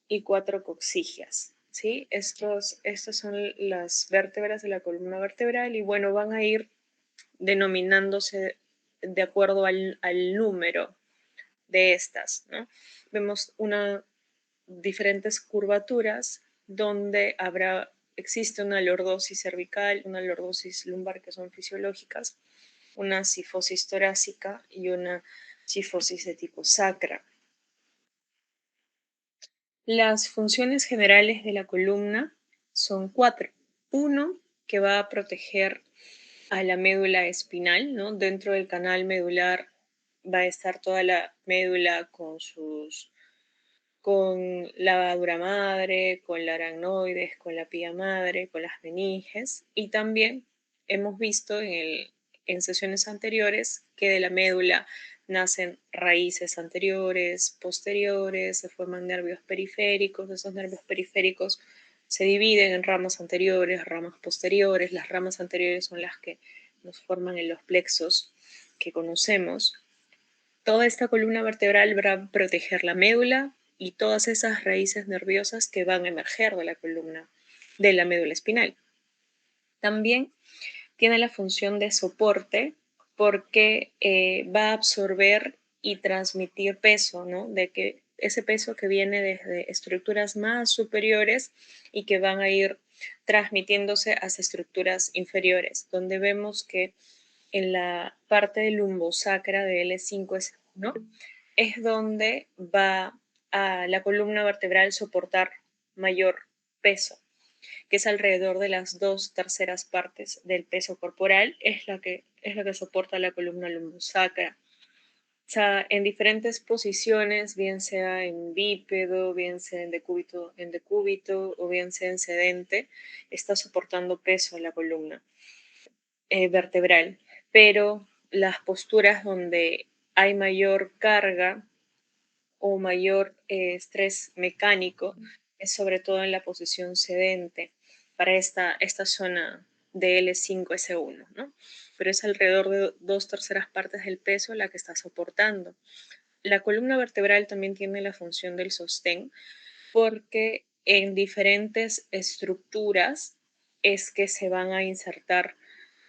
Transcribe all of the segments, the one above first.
y 4 coxigias, ¿sí? Estas son las vértebras de la columna vertebral y bueno, van a ir denominándose de acuerdo al número de estas, ¿no? Vemos diferentes curvaturas donde existe una lordosis cervical, una lordosis lumbar que son fisiológicas, una cifosis torácica y una cifosis de tipo sacra. Las funciones generales de la columna son 4. Uno, que va a proteger a la médula espinal, ¿no? Dentro del canal medular va a estar toda la médula con la dura madre, con la aracnoides, con la pía madre, con las meninges. Y también hemos visto en sesiones anteriores que de la médula nacen raíces anteriores, posteriores, se forman nervios periféricos, esos nervios periféricos se dividen en ramas anteriores, ramas posteriores. Las ramas anteriores son las que nos forman en los plexos que conocemos. Toda esta columna vertebral va a proteger la médula y todas esas raíces nerviosas que van a emerger de la columna, de la médula espinal. También tiene la función de soporte porque va a absorber y transmitir peso, ¿no? De que ese peso que viene desde estructuras más superiores y que van a ir transmitiéndose hacia estructuras inferiores, donde vemos que en la parte del lumbosacra de L5-S1 es donde va a la columna vertebral soportar mayor peso, que es alrededor de las 2/3 partes del peso corporal, es la que soporta la columna lumbosacra. O sea, en diferentes posiciones, bien sea en bípedo, bien sea en decúbito o bien sea en sedente, está soportando peso a la columna vertebral, pero las posturas donde hay mayor carga o mayor estrés mecánico es sobre todo en la posición sedente para esta zona de L5-S1, ¿no? Pero es alrededor de 2/3 partes del peso la que está soportando. La columna vertebral también tiene la función del sostén porque en diferentes estructuras es que se van a insertar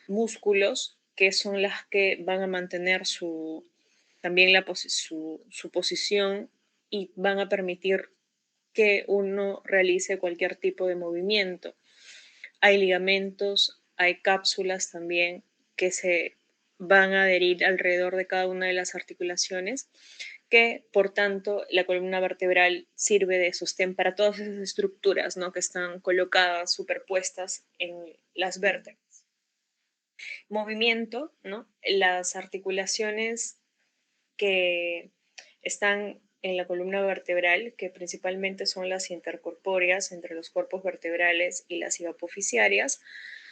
músculos que son las que van a mantener también su posición y van a permitir que uno realice cualquier tipo de movimiento. Hay ligamentos, hay cápsulas también que se van a adherir alrededor de cada una de las articulaciones, que por tanto la columna vertebral sirve de sostén para todas esas estructuras, ¿no? Que están colocadas, superpuestas en las vértebras. Movimiento, ¿no? Las articulaciones que están en la columna vertebral, que principalmente son las intercorpóreas entre los cuerpos vertebrales y las hipoficiarias,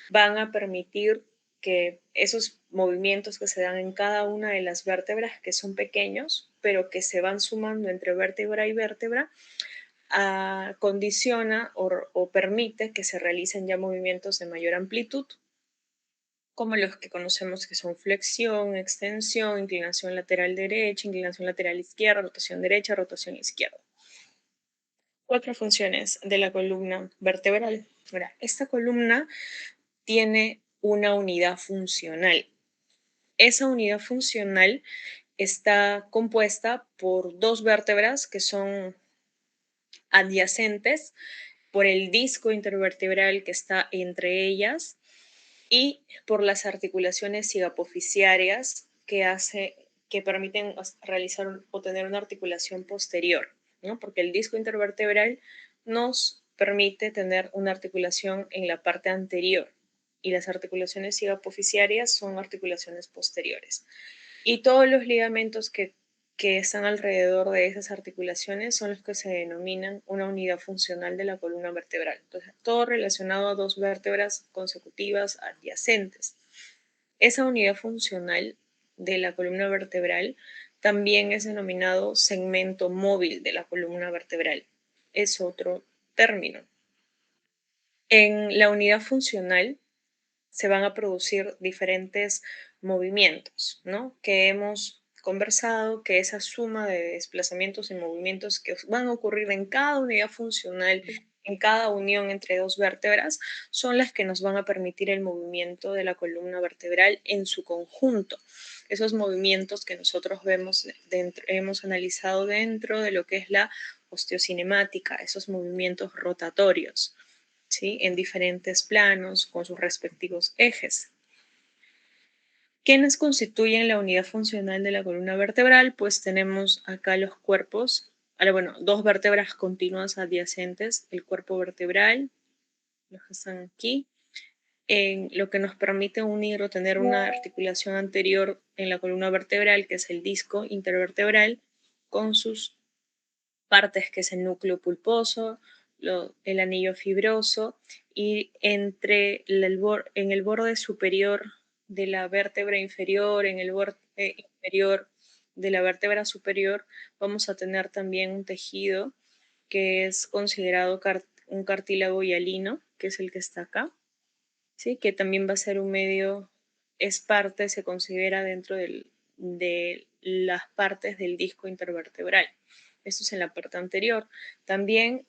van a permitir que esos movimientos que se dan en cada una de las vértebras, que son pequeños, pero que se van sumando entre vértebra y vértebra, condiciona o permite que se realicen ya movimientos de mayor amplitud, como los que conocemos que son flexión, extensión, inclinación lateral derecha, inclinación lateral izquierda, rotación derecha, rotación izquierda. 4 funciones de la columna vertebral. Ahora, esta columna tiene una unidad funcional. Esa unidad funcional está compuesta por 2 vértebras que son adyacentes, por el disco intervertebral que está entre ellas y por las articulaciones cigapoficiarias que permiten realizar o tener una articulación posterior, ¿no? Porque el disco intervertebral nos permite tener una articulación en la parte anterior y las articulaciones cigapoficiarias son articulaciones posteriores. Y todos los ligamentos que están alrededor de esas articulaciones son los que se denominan una unidad funcional de la columna vertebral. Entonces, todo relacionado a 2 vértebras consecutivas adyacentes. Esa unidad funcional de la columna vertebral también es denominado segmento móvil de la columna vertebral. Es otro término. En la unidad funcional se van a producir diferentes movimientos, ¿no? Que hemos conversado que esa suma de desplazamientos y movimientos que van a ocurrir en cada unidad funcional, en cada unión entre dos vértebras, son las que nos van a permitir el movimiento de la columna vertebral en su conjunto. Esos movimientos que nosotros vemos hemos analizado dentro de lo que es la osteocinemática, esos movimientos rotatorios, ¿sí? En diferentes planos con sus respectivos ejes. ¿Quiénes constituyen la unidad funcional de la columna vertebral? Pues tenemos acá los cuerpos, bueno, dos vértebras continuas adyacentes, el cuerpo vertebral, los que están aquí, en lo que nos permite unir o tener una articulación anterior en la columna vertebral, que es el disco intervertebral, con sus partes, que es el núcleo pulposo, el anillo fibroso, y entre en el borde superior de la vértebra inferior, en el borde inferior de la vértebra superior, vamos a tener también un tejido que es considerado un cartílago hialino, que es el que está acá, ¿sí? Que también va a ser un medio, es parte, se considera dentro de las partes del disco intervertebral. Esto es en la parte anterior. También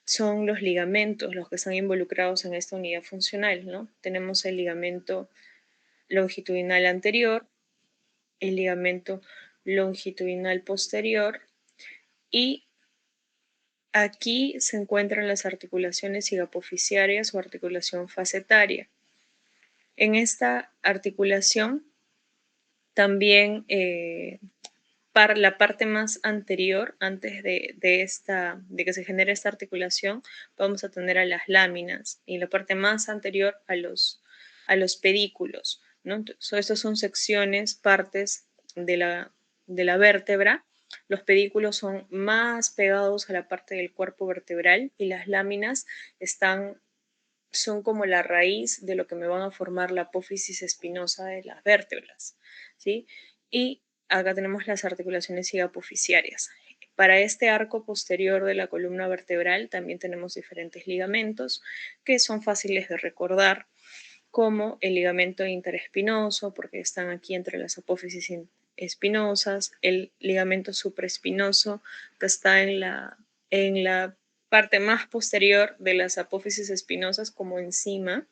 son los ligamentos los que están involucrados en esta unidad funcional, ¿no? Tenemos el ligamento longitudinal anterior, el ligamento longitudinal posterior, y aquí se encuentran las articulaciones higapoficiarias o articulación facetaria. En esta articulación también la parte más anterior, antes de que se genere esta articulación, vamos a tener a las láminas, y la parte más anterior a los pedículos, ¿no? Entonces, estas son secciones, partes de la vértebra. Los pedículos son más pegados a la parte del cuerpo vertebral, y las láminas son como la raíz de lo que me van a formar la apófisis espinosa de las vértebras, ¿sí? Y acá tenemos las articulaciones higapoficiarias. Para este arco posterior de la columna vertebral también tenemos diferentes ligamentos que son fáciles de recordar, como el ligamento interespinoso, porque están aquí entre las apófisis espinosas, el ligamento supraespinoso, que está en la parte más posterior de las apófisis espinosas, como encima,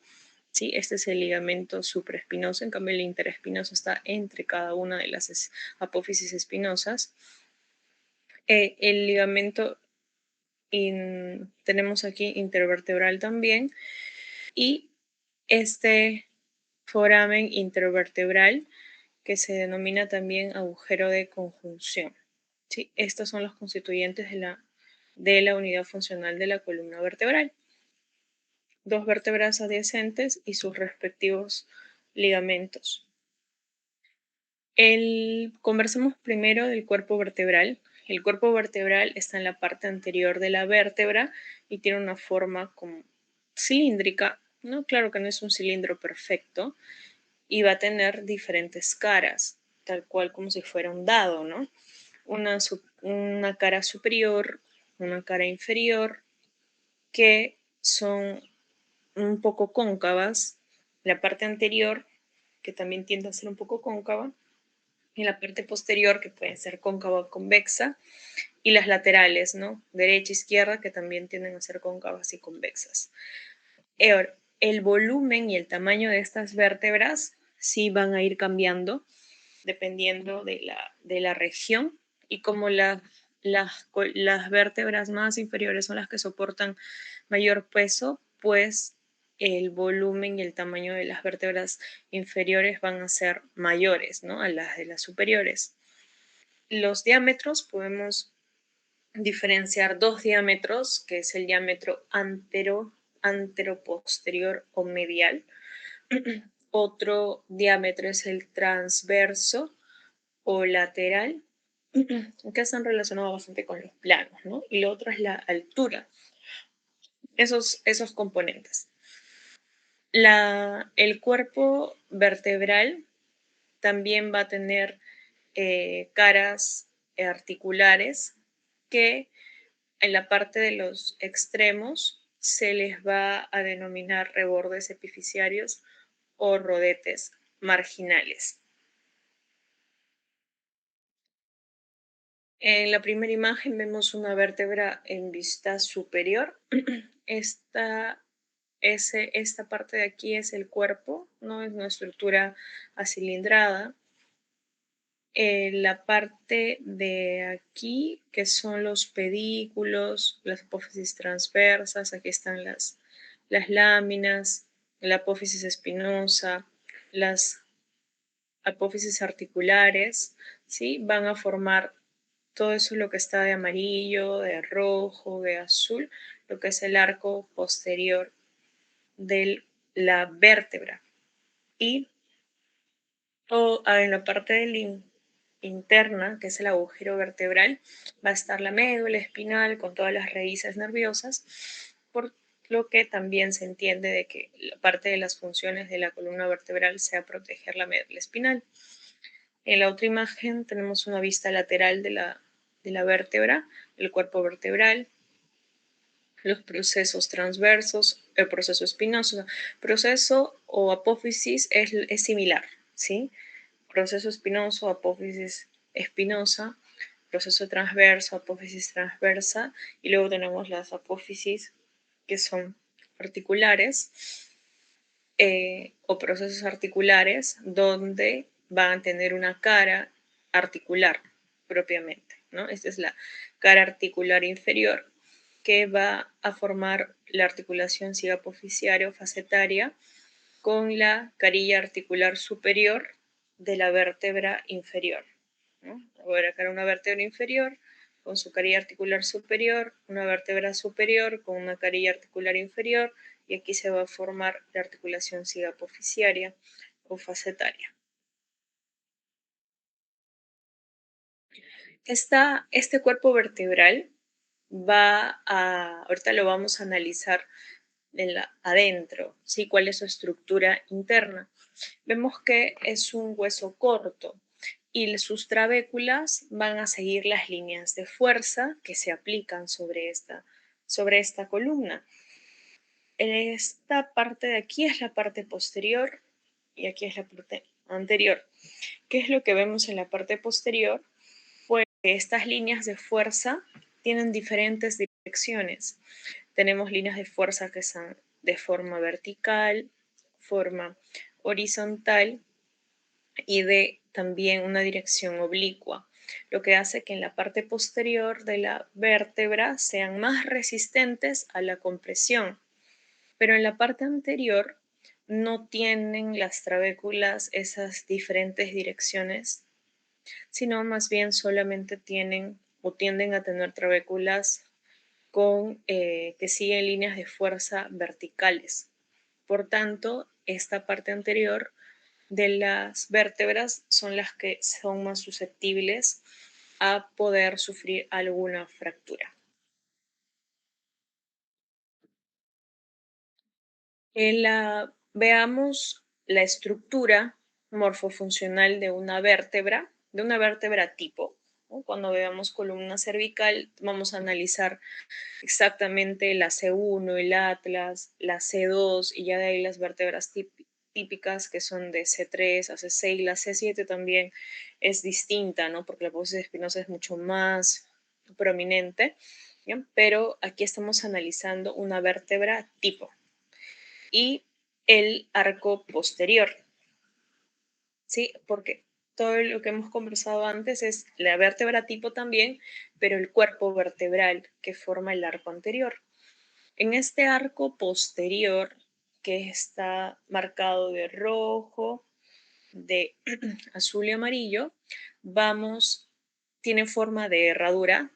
¿sí? Este es el ligamento supraespinoso, en cambio el interespinoso está entre cada una de las apófisis espinosas. El ligamento tenemos aquí intervertebral también, y este foramen intervertebral, que se denomina también agujero de conjunción, ¿sí? Estos son los constituyentes de la unidad funcional de la columna vertebral. Dos vértebras adyacentes y sus respectivos ligamentos. Conversemos primero del cuerpo vertebral. El cuerpo vertebral está en la parte anterior de la vértebra y tiene una forma como cilíndrica, ¿no? Claro que no es un cilindro perfecto, y va a tener diferentes caras, tal cual como si fuera un dado, ¿no? Una cara superior, una cara inferior, que son un poco cóncavas, la parte anterior, que también tiende a ser un poco cóncava, y la parte posterior, que puede ser cóncava o convexa, y las laterales, ¿no? Derecha e izquierda, que también tienden a ser cóncavas y convexas. El volumen y el tamaño de estas vértebras sí van a ir cambiando dependiendo de la región, y como las vértebras más inferiores son las que soportan mayor peso, pues el volumen y el tamaño de las vértebras inferiores van a ser mayores, ¿no? A las de las superiores. Los diámetros, podemos diferenciar dos diámetros, que es el diámetro anteroposterior o medial. Otro diámetro es el transverso o lateral, que están relacionados bastante con los planos, ¿no? Y lo otro es la altura, esos componentes. El cuerpo vertebral también va a tener caras articulares, que en la parte de los extremos se les va a denominar rebordes epificiarios o rodetes marginales. En la primera imagen vemos una vértebra en vista superior. Esta, esta parte de aquí es el cuerpo, ¿no? Es una estructura acilindrada. La parte de aquí, que son los pedículos, las apófisis transversas, aquí están las láminas, la apófisis espinosa, las apófisis articulares, ¿sí? Van a formar todo eso lo que está de amarillo, de rojo, de azul, lo que es el arco posterior de la vértebra. Y en la parte interna, que es el agujero vertebral, va a estar la médula espinal con todas las raíces nerviosas, por lo que también se entiende de que la parte de las funciones de la columna vertebral sea proteger la médula espinal. En la otra imagen tenemos una vista lateral de la vértebra, el cuerpo vertebral, los procesos transversos, el proceso espinoso. Proceso o apófisis es similar, ¿sí? Proceso espinoso, apófisis espinosa, proceso transverso, apófisis transversa, y luego tenemos las apófisis que son articulares o procesos articulares donde van a tener una cara articular propiamente, ¿no? Esta es la cara articular inferior que va a formar la articulación cigapoficiaria o facetaria con la carilla articular superior de la vértebra inferior, ¿no? Voy a acá una vértebra inferior con su carilla articular superior, una vértebra superior con una carilla articular inferior, y aquí se va a formar la articulación cigapoficiaria o facetaria. Este cuerpo vertebral ahorita lo vamos a analizar adentro, ¿sí? ¿Cuál es su estructura interna? Vemos que es un hueso corto y sus trabéculas van a seguir las líneas de fuerza que se aplican sobre esta columna. Esta parte de aquí es la parte posterior y aquí es la parte anterior. ¿Qué es lo que vemos en la parte posterior? Pues que estas líneas de fuerza tienen diferentes direcciones. Tenemos líneas de fuerza que son de forma vertical, forma horizontal y de también una dirección oblicua, lo que hace que en la parte posterior de la vértebra sean más resistentes a la compresión, pero en la parte anterior no tienen las trabéculas esas diferentes direcciones, sino más bien solamente tienen o tienden a tener trabéculas que siguen líneas de fuerza verticales. Por tanto, esta parte anterior de las vértebras son las que son más susceptibles a poder sufrir alguna fractura. Veamos la estructura morfofuncional de una vértebra tipo, ¿no? Cuando veamos columna cervical, vamos a analizar exactamente la C1, el atlas, la C2 y ya de ahí las vértebras típicas que son de C3 a C6. La C7 también es distinta, ¿no? Porque la apófisis espinosa es mucho más prominente, ¿ya? Pero aquí estamos analizando una vértebra tipo y el arco posterior, ¿sí? Porque todo lo que hemos conversado antes es la vértebra tipo también, pero el cuerpo vertebral que forma el arco anterior. En este arco posterior, que está marcado de rojo, de azul y amarillo, tiene forma de herradura,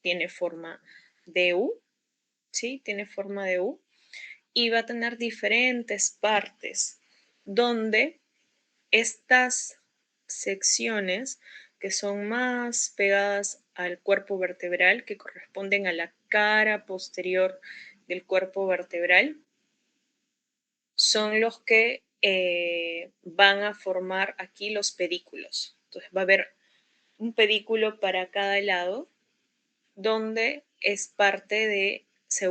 tiene forma de U, ¿sí? Tiene forma de U y va a tener diferentes partes donde estas secciones que son más pegadas al cuerpo vertebral, que corresponden a la cara posterior del cuerpo vertebral, son los que van a formar aquí los pedículos. Entonces va a haber un pedículo para cada lado, donde es parte se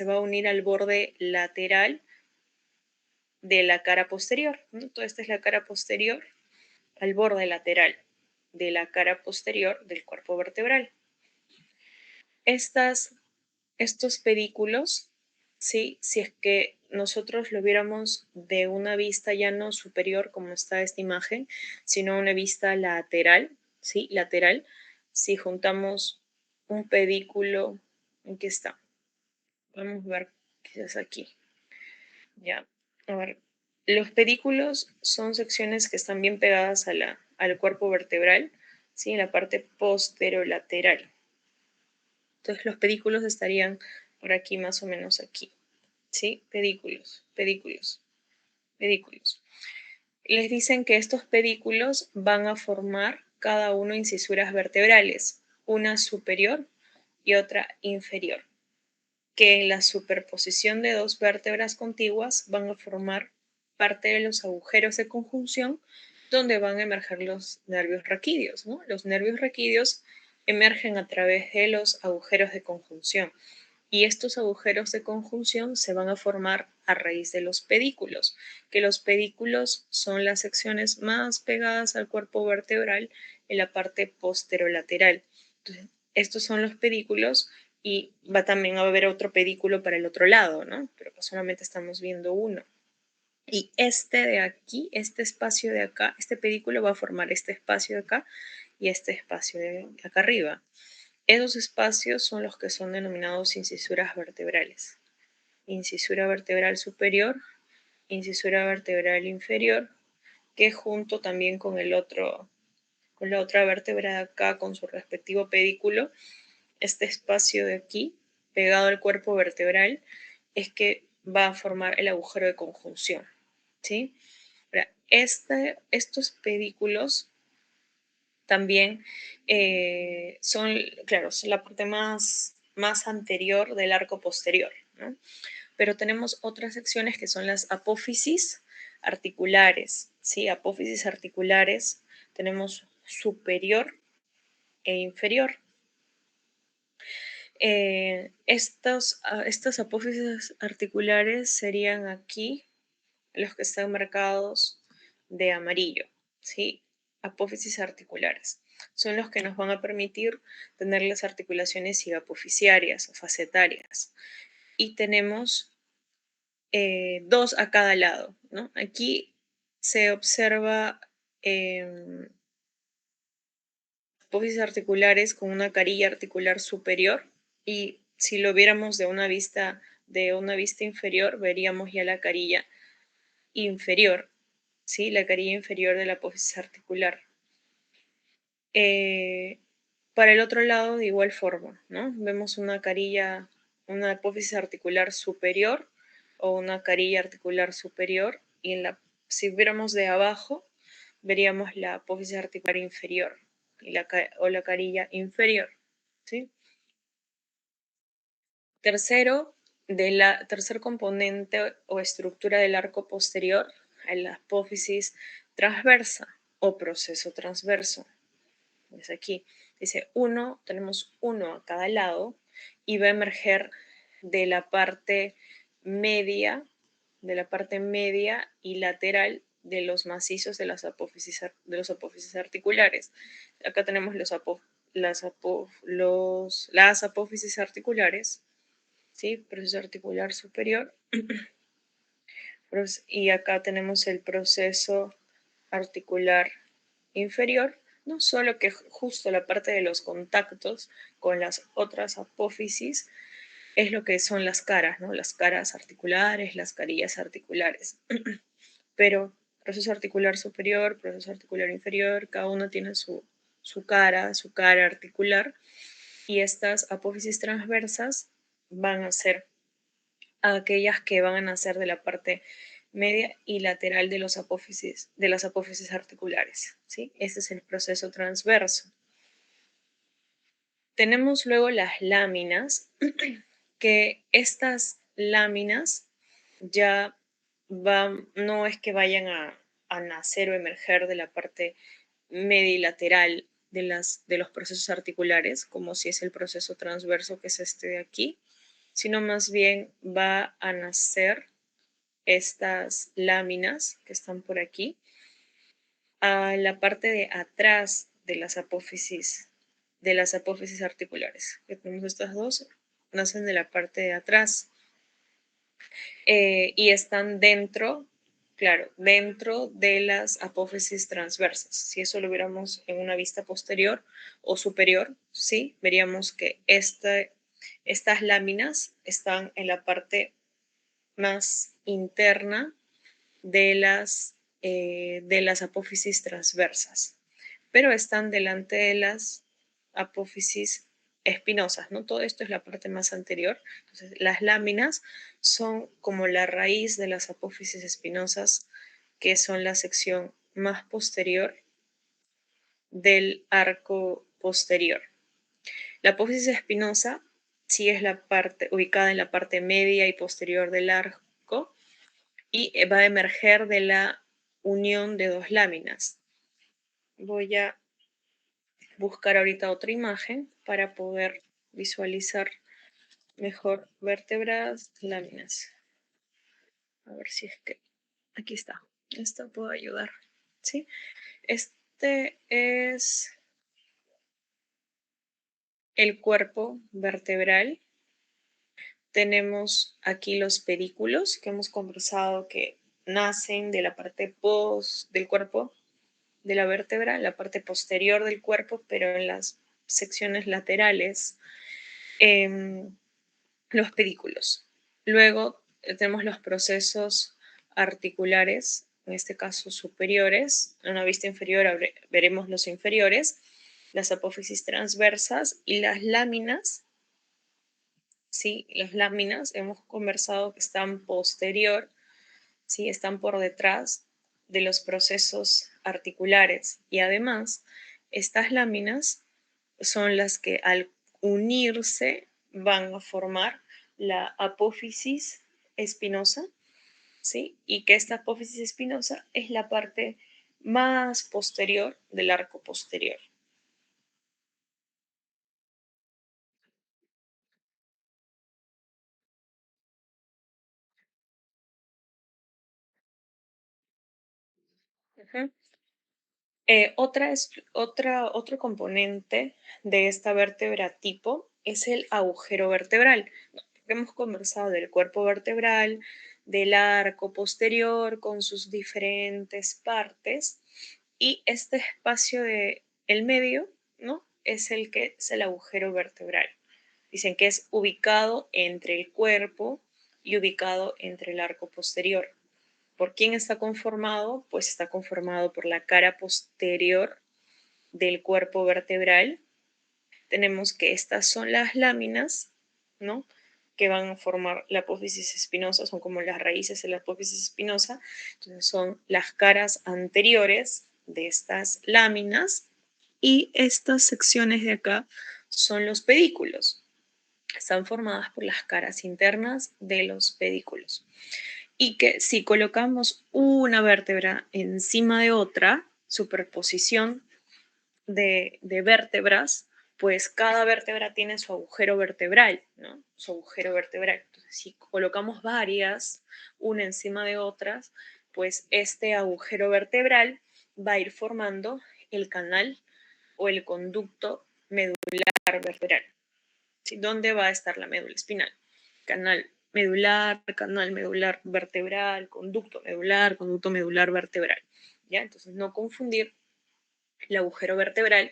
va a unir al borde lateral de la cara posterior, ¿no? Entonces esta es la cara posterior al borde lateral. de la cara posterior del cuerpo vertebral. Estos pedículos, ¿sí? Si es que nosotros lo viéramos de una vista ya no superior, como está esta imagen, sino una vista lateral, ¿sí? Lateral. Si juntamos un pedículo, ¿en qué está? Vamos a ver quizás aquí. Ya, a ver. Los pedículos son secciones que están bien pegadas al cuerpo vertebral, ¿sí? En la parte posterolateral. Entonces los pedículos estarían por aquí, más o menos aquí. ¿Sí? Pedículos, pedículos, pedículos. Les dicen que estos pedículos van a formar cada uno incisuras vertebrales, una superior y otra inferior, que en la superposición de dos vértebras contiguas van a formar parte de los agujeros de conjunción donde van a emerger los nervios raquídeos, ¿no? Los nervios raquídeos emergen a través de los agujeros de conjunción y estos agujeros de conjunción se van a formar a raíz de los pedículos, que los pedículos son las secciones más pegadas al cuerpo vertebral en la parte posterolateral. Entonces, estos son los pedículos y también va a haber otro pedículo para el otro lado, ¿no? Pero solamente estamos viendo uno. Y este de aquí, este espacio de acá, este pedículo va a formar este espacio de acá y este espacio de acá arriba. Esos espacios son los que son denominados incisuras vertebrales. Incisura vertebral superior, incisura vertebral inferior, que junto también con con la otra vértebra de acá, con su respectivo pedículo, este espacio de aquí, pegado al cuerpo vertebral, es que va a formar el agujero de conjunción, ¿sí? Ahora, estos pedículos también son, claro, son la parte más anterior del arco posterior, ¿no? Pero tenemos otras secciones que son las apófisis articulares, ¿sí? Apófisis articulares tenemos superior e inferior. Estas apófisis articulares serían aquí los que están marcados de amarillo, ¿sí? Apófisis articulares. Son los que nos van a permitir tener las articulaciones sigapofisiarias o facetarias. Y tenemos dos a cada lado, ¿no? Aquí se observa apófisis articulares con una carilla articular superior y si lo viéramos de una vista inferior, veríamos ya la carilla inferior, ¿sí? La carilla inferior de la apófisis articular. Eh, para el otro lado, de igual forma, ¿no? Vemos una carilla, una apófisis articular superior o una carilla articular superior y si viéramos de abajo, veríamos la apófisis articular inferior o la carilla inferior, ¿sí? Tercer componente o estructura del arco posterior, la apófisis transversa o proceso transverso. Es aquí, dice tenemos uno a cada lado y va a emerger de la parte media, y lateral de los macizos de las apófisis articulares. Acá tenemos las apófisis articulares, ¿sí? Proceso articular superior. Y acá tenemos el proceso articular inferior, no solo que justo la parte de los contactos con las otras apófisis es lo que son las caras, ¿no? Las caras articulares, las carillas articulares. Pero proceso articular superior, proceso articular inferior, cada uno tiene su cara articular y estas apófisis transversas van a ser aquellas que van a nacer de la parte media y lateral de de las apófisis articulares, ¿sí? Ese es el proceso transverso. Tenemos luego las láminas, que estas láminas ya no es que vayan a nacer o emerger de la parte media y lateral de los procesos articulares, como si es el proceso transverso que es este de aquí, sino más bien va a nacer estas láminas que están por aquí a la parte de atrás de las apófisis articulares. Que tenemos estas dos, nacen de la parte de atrás y están dentro, claro, dentro de las apófisis transversas. Si eso lo viéramos en una vista posterior o superior, ¿sí? Veríamos que estas láminas están en la parte más interna de las apófisis transversas, pero están delante de las apófisis espinosas, ¿no? Todo esto es la parte más anterior. Entonces, las láminas son como la raíz de las apófisis espinosas, que son la sección más posterior del arco posterior. La apófisis espinosa sí es la parte ubicada en la parte media y posterior del arco y va a emerger de la unión de dos láminas. Voy a buscar ahorita otra imagen para poder visualizar mejor vértebras, láminas. A ver si es que aquí está. Esto puede ayudar. ¿Sí? Este es el cuerpo vertebral. Tenemos aquí los pedículos que hemos conversado que nacen de la parte post del cuerpo de la vértebra, la parte posterior del cuerpo, pero en las secciones laterales, los pedículos. Luego tenemos los procesos articulares, en este caso superiores. En una vista inferior veremos los inferiores, las apófisis transversas y las láminas. Sí, las láminas hemos conversado que están posterior, sí, están por detrás de los procesos articulares y además estas láminas son las que al unirse van a formar la apófisis espinosa, ¿sí? Y que esta apófisis espinosa es la parte más posterior del arco posterior. Ujú. Otro componente de esta vértebra tipo es el agujero vertebral. Hemos conversado del cuerpo vertebral, del arco posterior con sus diferentes partes y este espacio de el medio, ¿no? Es el que es el agujero vertebral. Dicen que es ubicado entre el cuerpo y ubicado entre el arco posterior. ¿Por quién está conformado? Pues está conformado por la cara posterior del cuerpo vertebral. Tenemos que estas son las láminas, ¿no? Que van a formar la apófisis espinosa, son como las raíces de la apófisis espinosa. Entonces son las caras anteriores de estas láminas y estas secciones de acá son los pedículos. Están formadas por las caras internas de los pedículos y que si colocamos una vértebra encima de otra, superposición de vértebras, pues cada vértebra tiene su agujero vertebral, ¿no? Su agujero vertebral. Entonces, si colocamos varias, una encima de otras, pues este agujero vertebral va a ir formando el canal o el conducto medular vertebral. ¿Sí? ¿Dónde va a estar la médula espinal? Canal medular vertebral, conducto medular vertebral. ¿Ya? Entonces, no confundir el agujero vertebral,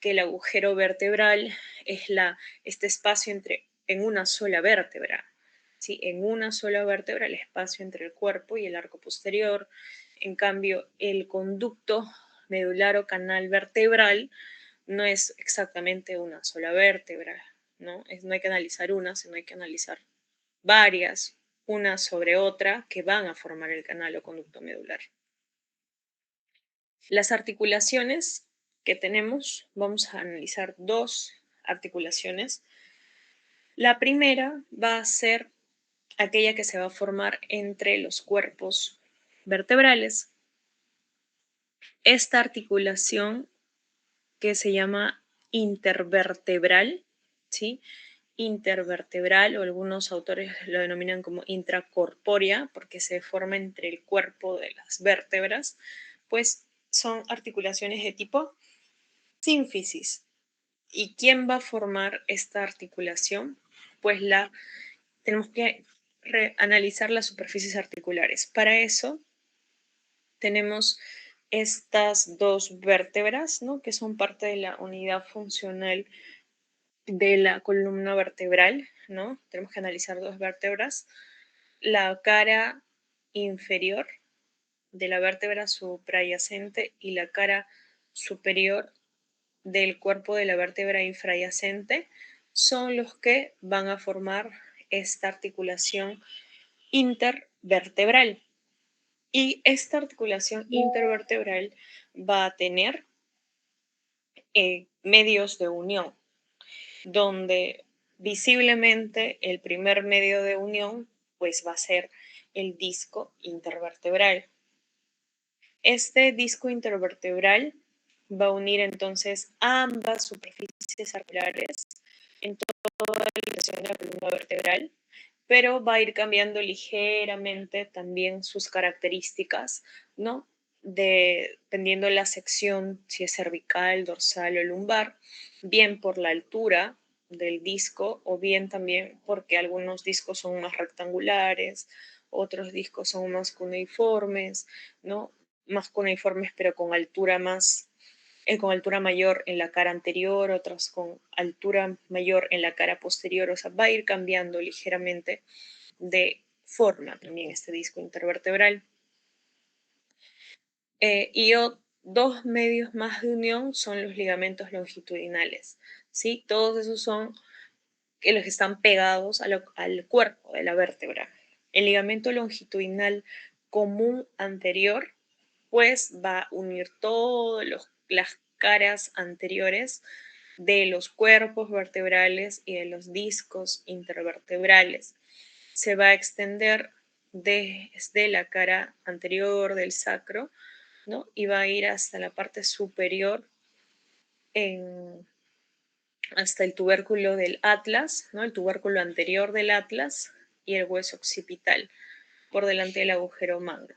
que el agujero vertebral es este espacio en una sola vértebra. ¿Sí? En una sola vértebra, el espacio entre el cuerpo y el arco posterior. En cambio, el conducto medular o canal vertebral no es exactamente una sola vértebra, ¿no? No hay que analizar una, sino hay que analizar varias, una sobre otra, que van a formar el canal o conducto medular. Las articulaciones que tenemos, vamos a analizar dos articulaciones. La primera va a ser aquella que se va a formar entre los cuerpos vertebrales. Esta articulación que se llama intervertebral, ¿sí? Intervertebral, o algunos autores lo denominan como intracorpórea, porque se forma entre el cuerpo de las vértebras, pues son articulaciones de tipo sínfisis. ¿Y quién va a formar esta articulación? Pues tenemos que analizar las superficies articulares. Para eso tenemos estas dos vértebras, ¿no? Que son parte de la unidad funcional de la columna vertebral, ¿no? Tenemos que analizar dos vértebras. La cara inferior de la vértebra suprayacente y la cara superior del cuerpo de la vértebra infrayacente son los que van a formar esta articulación intervertebral. Y esta articulación intervertebral va a tener medios de unión, donde visiblemente el primer medio de unión pues va a ser el disco intervertebral. Este disco intervertebral va a unir entonces ambas superficies articulares en toda la extensión de la columna vertebral, pero va a ir cambiando ligeramente también sus características, ¿no? Dependiendo de la sección, si es cervical, dorsal o lumbar, bien por la altura del disco o bien también porque algunos discos son más rectangulares, otros discos son más cuneiformes, ¿no? Más cuneiformes pero con altura mayor en la cara anterior, otros con altura mayor en la cara posterior, o sea, va a ir cambiando ligeramente de forma también este disco intervertebral. Dos medios más de unión son los ligamentos longitudinales, ¿sí? Todos esos son los que están pegados al cuerpo de la vértebra. El ligamento longitudinal común anterior pues va a unir todas las caras anteriores de los cuerpos vertebrales y de los discos intervertebrales. Se va a extender desde la cara anterior del sacro, ¿no? Y va a ir hasta la parte superior, hasta el tubérculo del atlas, ¿no? El tubérculo anterior del atlas y el hueso occipital por delante del agujero magno.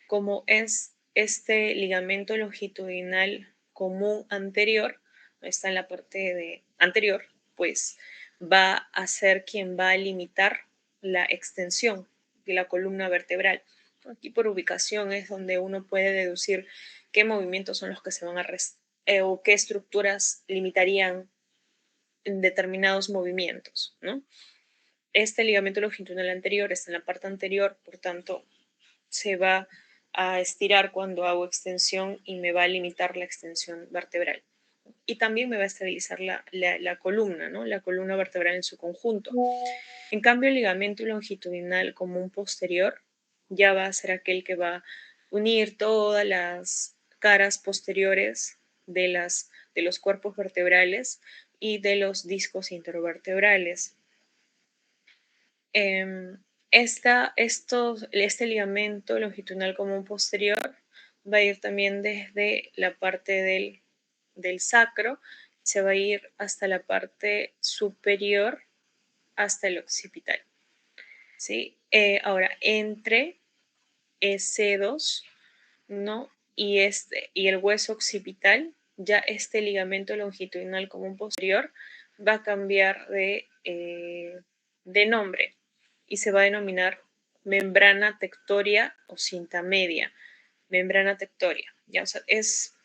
Como es este ligamento longitudinal común anterior, está en la parte anterior, pues va a ser quien va a limitar la extensión de la columna vertebral. Aquí por ubicación es donde uno puede deducir qué movimientos son los que se van a o qué estructuras limitarían determinados movimientos, ¿no? Este ligamento longitudinal anterior está en la parte anterior, por tanto, se va a estirar cuando hago extensión y me va a limitar la extensión vertebral. Y también me va a estabilizar la columna, ¿no? La columna vertebral en su conjunto. En cambio, el ligamento longitudinal común posterior ya va a ser aquel que va a unir todas las caras posteriores de los cuerpos vertebrales y de los discos intervertebrales. Este ligamento longitudinal común posterior va a ir también desde la parte del sacro, se va a ir hasta la parte superior, hasta el occipital. ¿Sí? Ahora, entre C2, ¿no? Y el hueso occipital, ya este ligamento longitudinal común posterior va a cambiar de nombre y se va a denominar membrana tectoria o cinta media. Membrana tectoria, ¿ya? O sea, es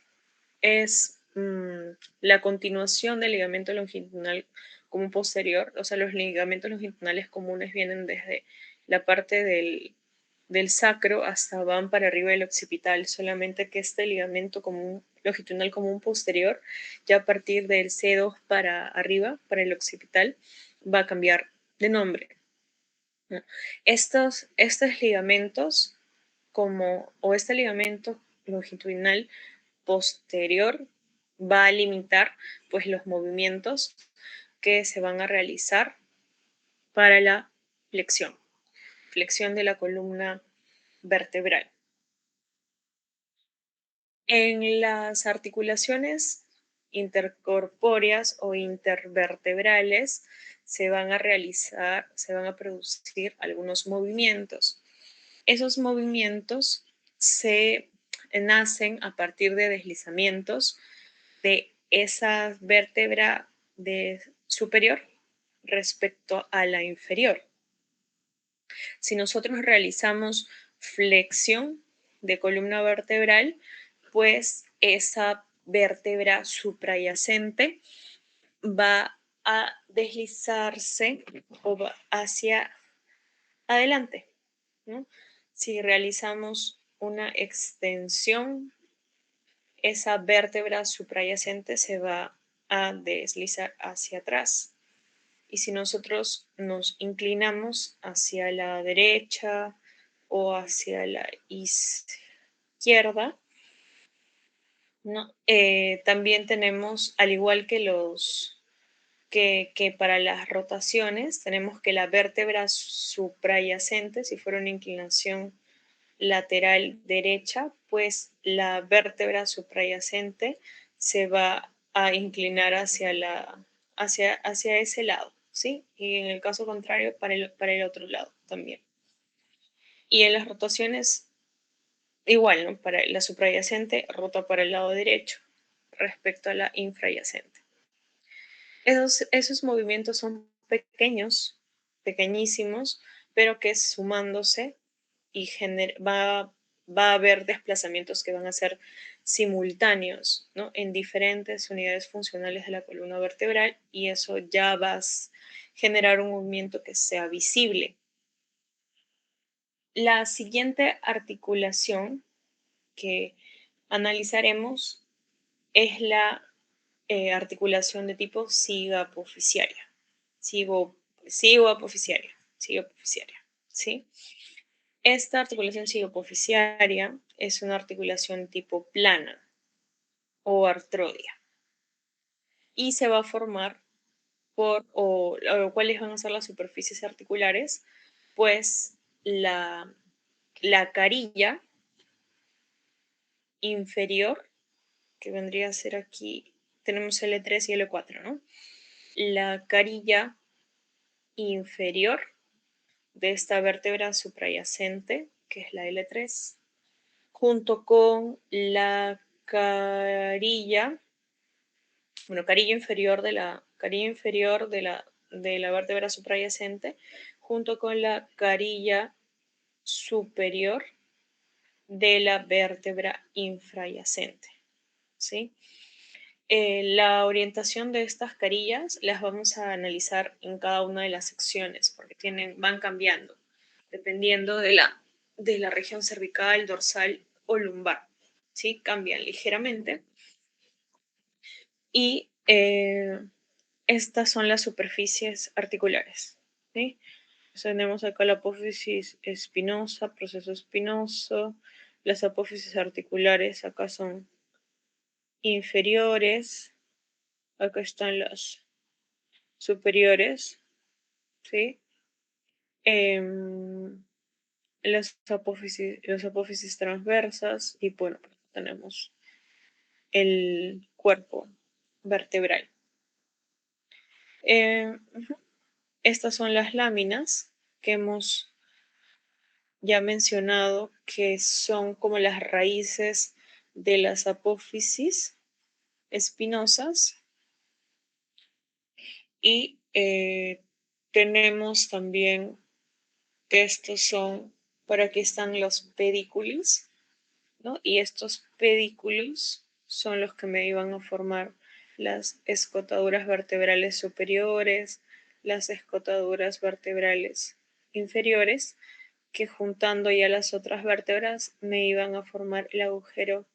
la continuación del ligamento longitudinal común posterior. O sea, los ligamentos longitudinales comunes vienen desde la parte del sacro hasta van para arriba del occipital, solamente que este ligamento longitudinal común posterior, ya a partir del C2 para arriba, para el occipital, va a cambiar de nombre. Estos ligamentos, o este ligamento longitudinal posterior, va a limitar pues los movimientos que se van a realizar para la flexión de la columna vertebral. En las articulaciones intercorpóreas o intervertebrales se van a producir algunos movimientos. Esos movimientos se nacen a partir de deslizamientos de esa vértebra superior respecto a la inferior. Si nosotros realizamos flexión de columna vertebral, pues esa vértebra suprayacente va a deslizarse o va hacia adelante, ¿no? Si realizamos una extensión, esa vértebra suprayacente se va a deslizar hacia atrás. Y si nosotros nos inclinamos hacia la derecha o hacia la izquierda, ¿no? También tenemos, al igual que que para las rotaciones, tenemos que la vértebra suprayacente, si fuera una inclinación lateral derecha, pues la vértebra suprayacente se va a inclinar hacia ese lado, ¿sí? Y en el caso contrario, para el otro lado también. Y en las rotaciones, igual, ¿no? Para la suprayacente, rota para el lado derecho respecto a la infrayacente. Esos movimientos son pequeños, pequeñísimos, pero que sumándose y va a haber desplazamientos que van a ser simultáneos, ¿no? En diferentes unidades funcionales de la columna vertebral y eso ya va a generar un movimiento que sea visible. La siguiente articulación que analizaremos es la articulación de tipo cigoapoficiaria. Cigoapoficiaria, cigoapoficiaria, ¿sí? Esta articulación cigoapoficiaria es una articulación tipo plana o artrodia y se va a formar o cuáles van a ser las superficies articulares, pues la carilla inferior, que vendría a ser aquí, tenemos L3 y L4, ¿no? La carilla inferior de esta vértebra suprayacente, que es la L3, junto con la carilla, bueno, carilla inferior de la vértebra suprayacente, junto con la carilla superior de la vértebra infrayacente, ¿sí? La orientación de estas carillas las vamos a analizar en cada una de las secciones porque van cambiando dependiendo de la región cervical, dorsal o lumbar. ¿Sí? Cambian ligeramente. Y estas son las superficies articulares. ¿Sí? Tenemos acá la apófisis espinosa, proceso espinoso. Las apófisis articulares acá son inferiores. Acá están las superiores, ¿sí? Las apófisis transversas y bueno, tenemos el cuerpo vertebral. Estas son las láminas que hemos ya mencionado que son como las raíces de las apófisis espinosas y tenemos también que estos son, por aquí están los pedículos, ¿no? Y estos pedículos son los que me iban a formar las escotaduras vertebrales superiores, las escotaduras vertebrales inferiores, que juntando ya las otras vértebras me iban a formar el agujero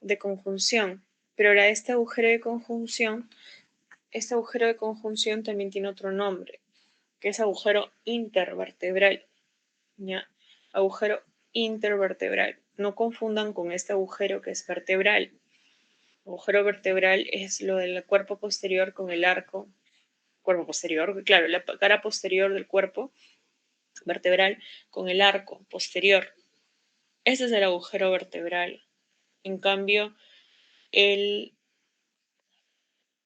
de conjunción. Pero ahora este agujero de conjunción también tiene otro nombre, que es agujero intervertebral. ¿Ya? Agujero intervertebral. No confundan con este agujero que es vertebral. El agujero vertebral es lo del cuerpo posterior con el arco. Cuerpo posterior, claro, la cara posterior del cuerpo vertebral con el arco posterior. Ese es el agujero vertebral. En cambio, el,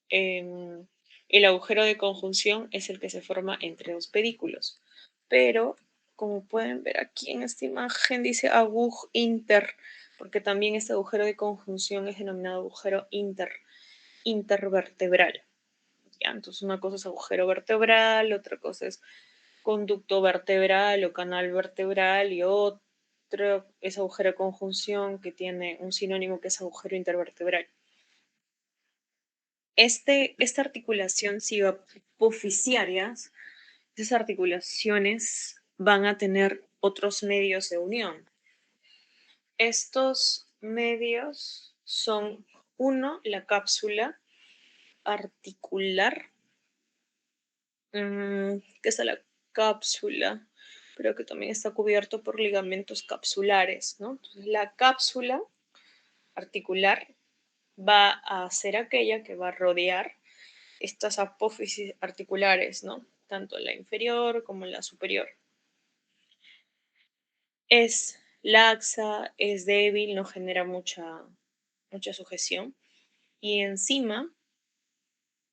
el agujero de conjunción es el que se forma entre dos pedículos. Pero, como pueden ver aquí en esta imagen, dice inter, porque también este agujero de conjunción es denominado agujero inter. intervertebral. ¿Ya? Entonces una cosa es agujero vertebral, otra cosa es conducto vertebral o canal vertebral y otro es agujero de conjunción que tiene un sinónimo que es agujero intervertebral. Esta articulación cigopoficiaria, esas articulaciones van a tener otros medios de unión. Estos medios son, uno, la cápsula articular, que es la cápsula, pero que también está cubierto por ligamentos capsulares, ¿no? Entonces, la cápsula articular va a ser aquella que va a rodear estas apófisis articulares, ¿no? Tanto la inferior como la superior. Es laxa, es débil, no genera mucha sujeción. Y encima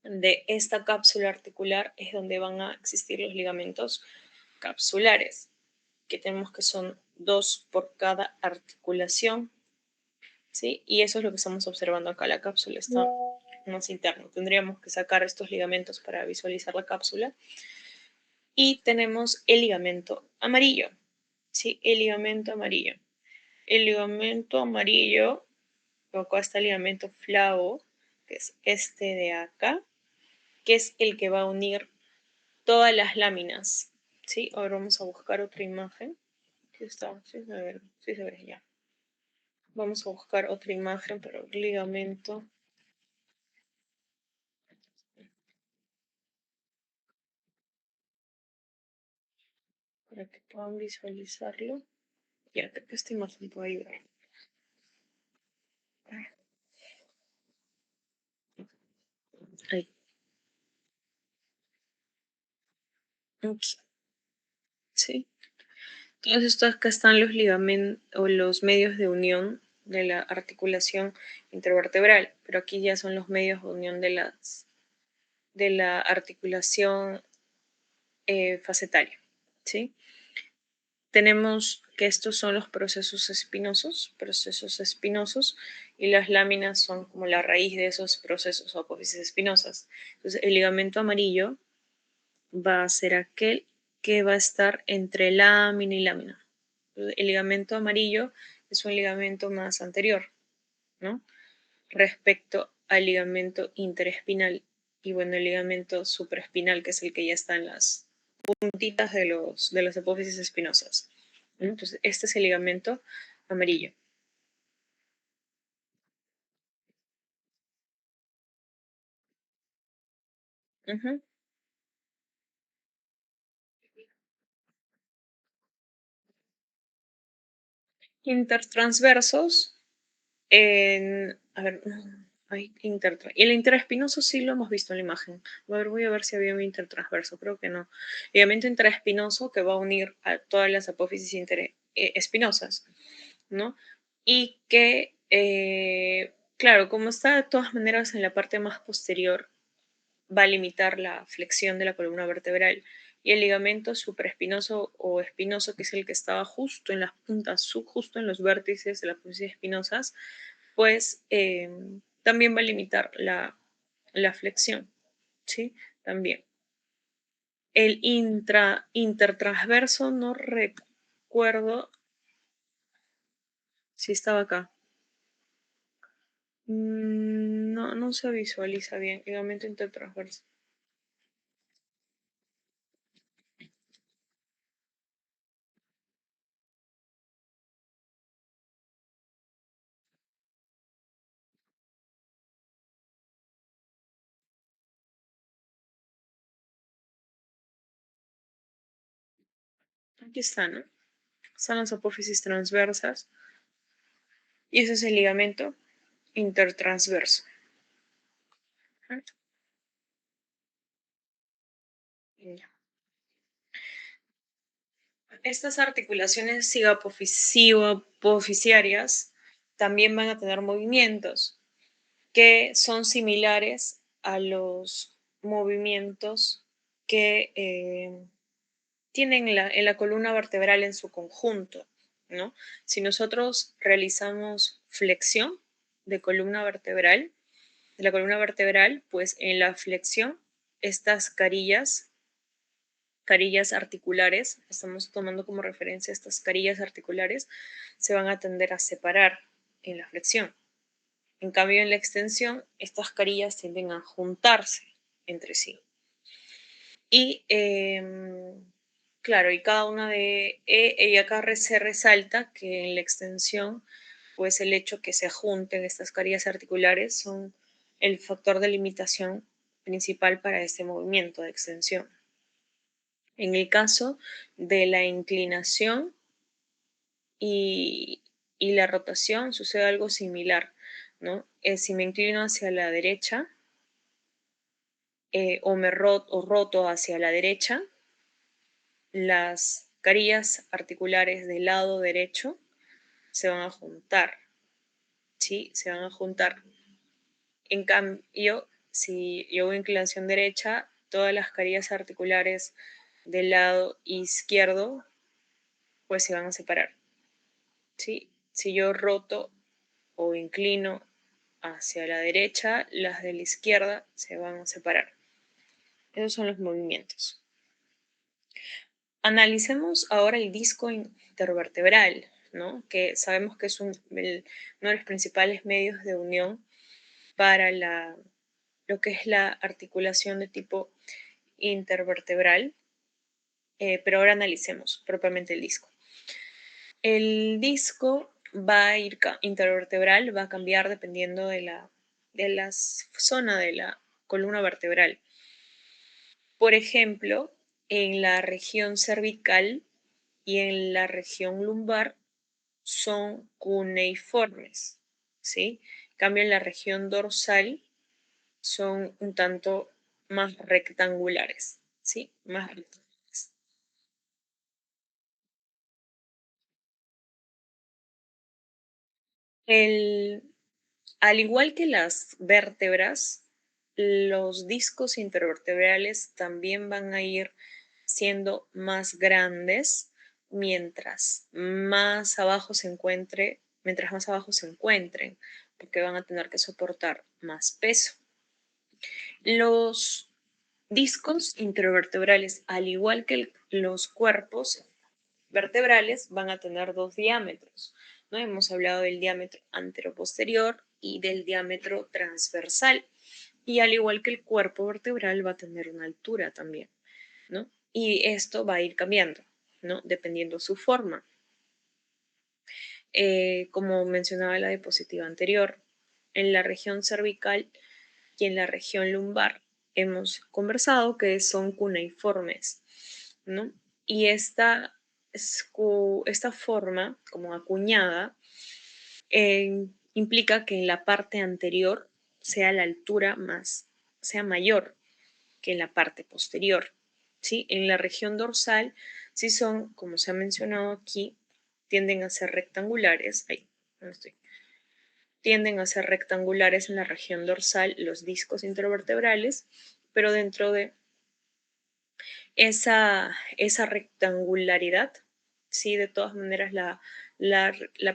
de esta cápsula articular es donde van a existir los ligamentos capsulares, que tenemos que son 2 por cada articulación, ¿sí? Y eso es lo que estamos observando acá. La cápsula está más interna. Tendríamos que sacar estos ligamentos para visualizar la cápsula. Y tenemos el ligamento amarillo, ¿sí? El ligamento amarillo. El ligamento amarillo, acá está el ligamento flavo, que es este de acá, que es el que va a unir todas las láminas, ¿sí? Ahora vamos a buscar otra imagen. ¿Sí está? Sí se ve ya. Vamos a buscar otra imagen, pero ligamento. Para que puedan visualizarlo. Ya, creo que esta imagen puede ayudar. Ahí. Ups. Sí. Entonces, estos acá están los ligamentos o los medios de unión de la articulación intervertebral, pero aquí ya son los medios de unión de la articulación facetaria, ¿sí? Tenemos que estos son los procesos espinosos, y las láminas son como la raíz de esos procesos o apófisis espinosas. Entonces, el ligamento amarillo va a ser aquel que va a estar entre lámina y lámina. El ligamento amarillo es un ligamento más anterior, ¿no? Respecto al ligamento interespinal y bueno, el ligamento supraespinal, que es el que ya está en las puntitas de las apófisis espinosas. Entonces, este es el ligamento amarillo. Ujú. Intertransversos, a ver, hay y el interespinoso sí lo hemos visto en la imagen. A ver, voy a ver si había un intertransverso, creo que no. Ligamento interespinoso que va a unir a todas las apófisis espinosas, ¿no? Y que, claro, como está de todas maneras en la parte más posterior, va a limitar la flexión de la columna vertebral. Y el ligamento supraespinoso o espinoso, que es el que estaba justo en las puntas, justo en los vértices de las apófisis espinosas, pues también va a limitar la flexión, ¿sí? También. El intertransverso no recuerdo si estaba acá. No, no se visualiza bien. Ligamento intertransverso. Aquí está, ¿no? Están las apófisis transversas. Y ese es el ligamento intertransverso. Ya. Estas articulaciones cigopoficiarias también van a tener movimientos que son similares a los movimientos que tienen en la columna vertebral en su conjunto, ¿no? Si nosotros realizamos flexión de columna vertebral, de la columna vertebral, pues en la flexión, estas carillas articulares, estamos tomando como referencia estas carillas articulares, se van a tender a separar en la flexión. En cambio, en la extensión, estas carillas tienden a juntarse entre sí. Y claro, y cada una y acá se resalta que en la extensión, pues el hecho que se junten estas carillas articulares son el factor de limitación principal para este movimiento de extensión. En el caso de la inclinación y, y la rotación sucede algo similar, ¿no? Si me inclino hacia la derecha o roto hacia la derecha, las carillas articulares del lado derecho se van a juntar, ¿sí? Se van a juntar. En cambio, si yo hago inclinación derecha, todas las carillas articulares del lado izquierdo pues se van a separar, ¿sí? Si yo roto o inclino hacia la derecha, las de la izquierda se van a separar. Esos son los movimientos. Analicemos ahora el disco intervertebral, ¿no? Que sabemos que es uno de los principales medios de unión para lo que es la articulación de tipo intervertebral, pero ahora analicemos propiamente el disco. El disco intervertebral va a cambiar dependiendo de la zona de la columna vertebral. Por ejemplo, en la región cervical y en la región lumbar son cuneiformes, ¿sí? En cambio, en la región dorsal son un tanto más rectangulares, ¿sí? Más rectangulares. El, Al igual que las vértebras, los discos intervertebrales también van a ir siendo más grandes mientras más abajo se encuentren, porque van a tener que soportar más peso. Los discos intervertebrales, al igual que los cuerpos vertebrales, van a tener dos diámetros, ¿no? Hemos hablado del diámetro anteroposterior y del diámetro transversal. Y al igual que el cuerpo vertebral va a tener una altura también, ¿no? Y esto va a ir cambiando, ¿no? Dependiendo su forma. Como mencionaba la diapositiva anterior, en la región cervical y en la región lumbar hemos conversado que son cuneiformes, ¿no? Y esta forma, como acuñada, implica que en la parte anterior sea la altura sea mayor que en la parte posterior, ¿sí? En la región dorsal, sí son, como se ha mencionado aquí, tienden a ser rectangulares, tienden a ser rectangulares en la región dorsal los discos intervertebrales, pero dentro de esa rectangularidad, sí, de todas maneras la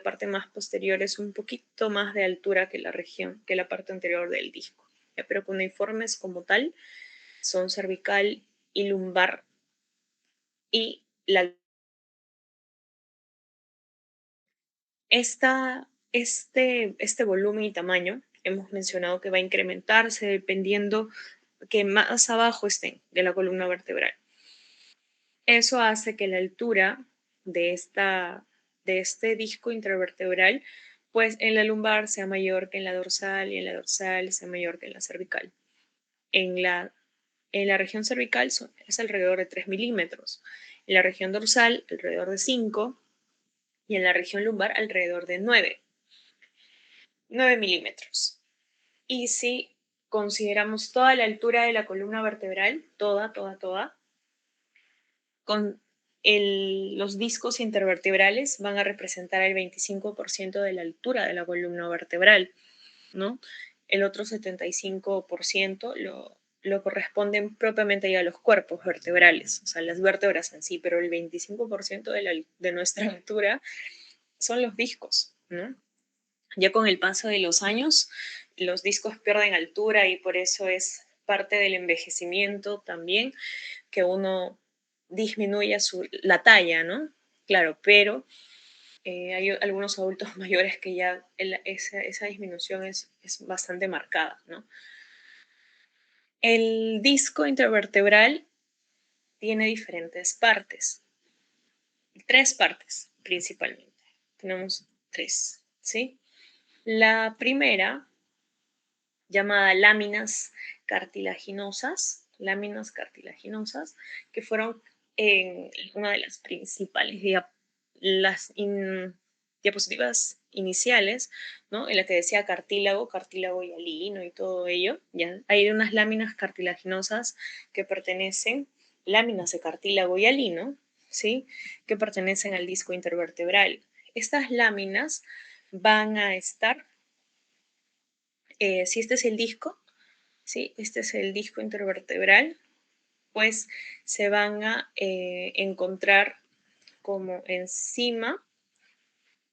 parte más posterior es un poquito más de altura que que la parte anterior del disco. Pero cuneiformes como tal son cervical y lumbar y este volumen y tamaño hemos mencionado que va a incrementarse dependiendo que más abajo estén de la columna vertebral. Eso hace que la altura de, de este disco intervertebral, pues en la lumbar sea mayor que en la dorsal y en la dorsal sea mayor que en la cervical. En la región cervical es alrededor de 3 milímetros, en la región dorsal alrededor de 5 y en la región lumbar alrededor de 9 milímetros. Y si consideramos toda la altura de la columna vertebral, toda, con los discos intervertebrales van a representar el 25% de la altura de la columna vertebral, ¿no? El otro 75% lo corresponden propiamente ya a los cuerpos vertebrales, o sea, las vértebras en sí, pero el 25% de nuestra altura son los discos, ¿no? Ya con el paso de los años, los discos pierden altura y por eso es parte del envejecimiento también que uno disminuya la talla, ¿no? Claro, pero hay algunos adultos mayores que ya esa disminución es bastante marcada, ¿no? El disco intervertebral tiene diferentes partes, tres partes principalmente. Tenemos tres, ¿sí? La primera, llamada láminas cartilaginosas, que fueron en una de las principales diapositivas iniciales, ¿no? En la que decía cartílago hialino y todo ello. ¿Ya? Hay unas láminas cartilaginosas que pertenecen, láminas de cartílago hialino, ¿sí? Que pertenecen al disco intervertebral. Estas láminas van a estar, si este es el disco, ¿sí? Este es el disco intervertebral, pues se van a encontrar como encima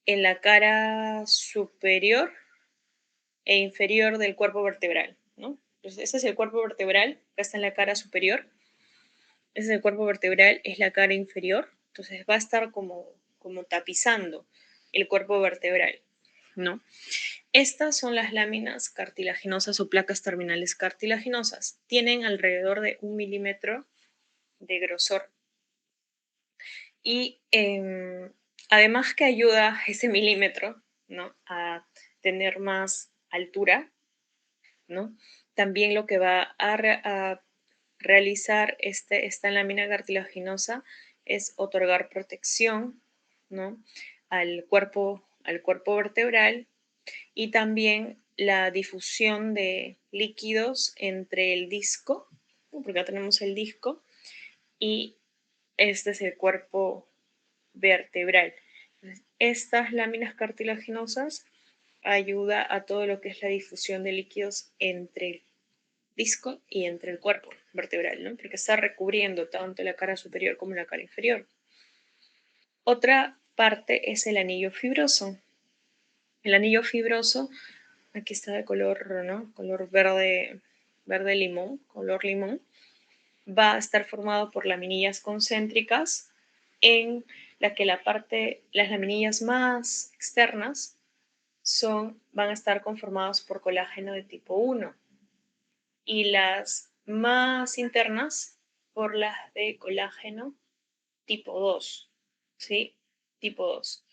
en la cara superior e inferior del cuerpo vertebral, ¿no? Entonces, ese es el cuerpo vertebral, que está en la cara superior. Ese es el cuerpo vertebral, es la cara inferior. Entonces va a estar como tapizando el cuerpo vertebral, ¿no? Estas son las láminas cartilaginosas o placas terminales cartilaginosas. Tienen alrededor de 1 milímetro de grosor. Y además que ayuda ese milímetro, ¿no? A tener más altura, ¿no? También lo que va a realizar esta lámina cartilaginosa es otorgar protección, ¿no? Al cuerpo vertebral y también la difusión de líquidos entre el disco, porque acá tenemos el disco, y este es el cuerpo vertebral. Estas láminas cartilaginosas ayuda a todo lo que es la difusión de líquidos entre el disco y entre el cuerpo vertebral, ¿no? Porque está recubriendo tanto la cara superior como la cara inferior. Otra parte es el anillo fibroso. El anillo fibroso, aquí está de color, ¿no? Color verde, verde limón, color limón, va a estar formado por laminillas concéntricas en la que las laminillas más externas van a estar conformadas por colágeno de tipo 1 y las más internas por las de colágeno tipo 2, ¿sí? Tipo 2.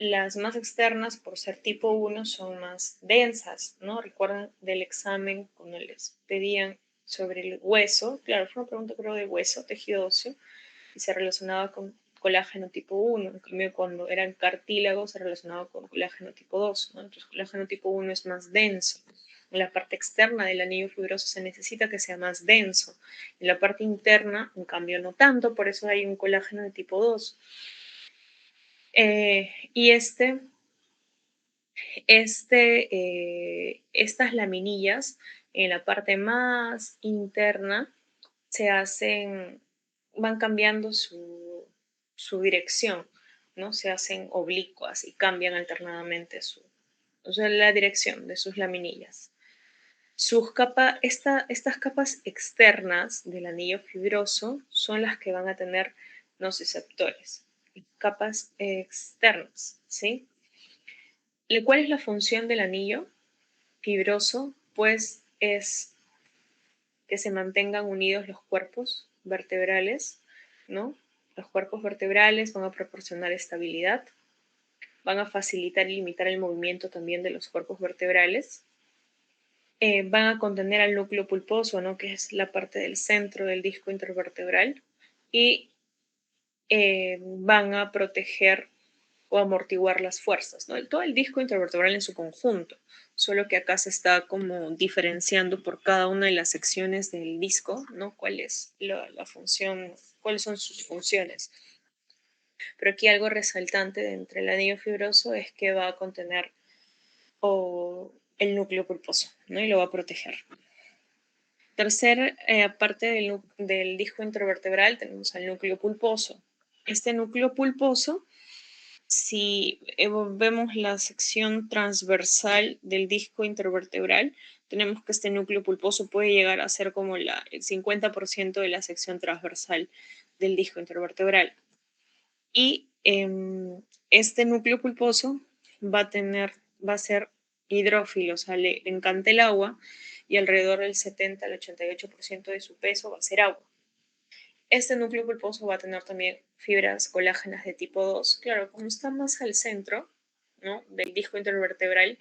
Las más externas, por ser tipo 1, son más densas, ¿no? Recuerdan del examen cuando les pedían sobre el hueso, claro, fue una pregunta creo de hueso, tejido óseo, y se relacionaba con colágeno tipo 1, en cambio cuando eran cartílagos se relacionaba con colágeno tipo 2, ¿no? Entonces colágeno tipo 1 es más denso. En la parte externa del anillo fibroso se necesita que sea más denso. En la parte interna, en cambio, no tanto, por eso hay un colágeno de tipo 2. Y estas laminillas en la parte más interna van cambiando su dirección, ¿no? Se hacen oblicuas y cambian alternadamente o sea, la dirección de sus laminillas. Estas capas externas del anillo fibroso son las que van a tener nociceptores, capas externas, ¿sí? ¿Cuál es la función del anillo fibroso? Pues es que se mantengan unidos los cuerpos vertebrales, ¿no? Los cuerpos vertebrales van a proporcionar estabilidad, van a facilitar y limitar el movimiento también de los cuerpos vertebrales, van a contener al núcleo pulposo, ¿no? Que es la parte del centro del disco intervertebral, y van a proteger o amortiguar las fuerzas, ¿no? Todo el disco intervertebral en su conjunto, solo que acá se está como diferenciando por cada una de las secciones del disco, ¿no? ¿Cuál es la función, cuáles son sus funciones? Pero aquí algo resaltante de entre el anillo fibroso es que va a contener el núcleo pulposo, ¿no? Y lo va a proteger. Aparte del disco intervertebral, tenemos al núcleo pulposo. Este núcleo pulposo Si vemos la sección transversal del disco intervertebral, tenemos que este núcleo pulposo puede llegar a ser como el 50% de la sección transversal del disco intervertebral. Y este núcleo pulposo va a ser hidrófilo, o sea, le encanta el agua y alrededor del 70 al 88% de su peso va a ser agua. Este núcleo pulposo va a tener también fibras colágenas de tipo 2. Claro, como está más al centro, ¿no?, del disco intervertebral,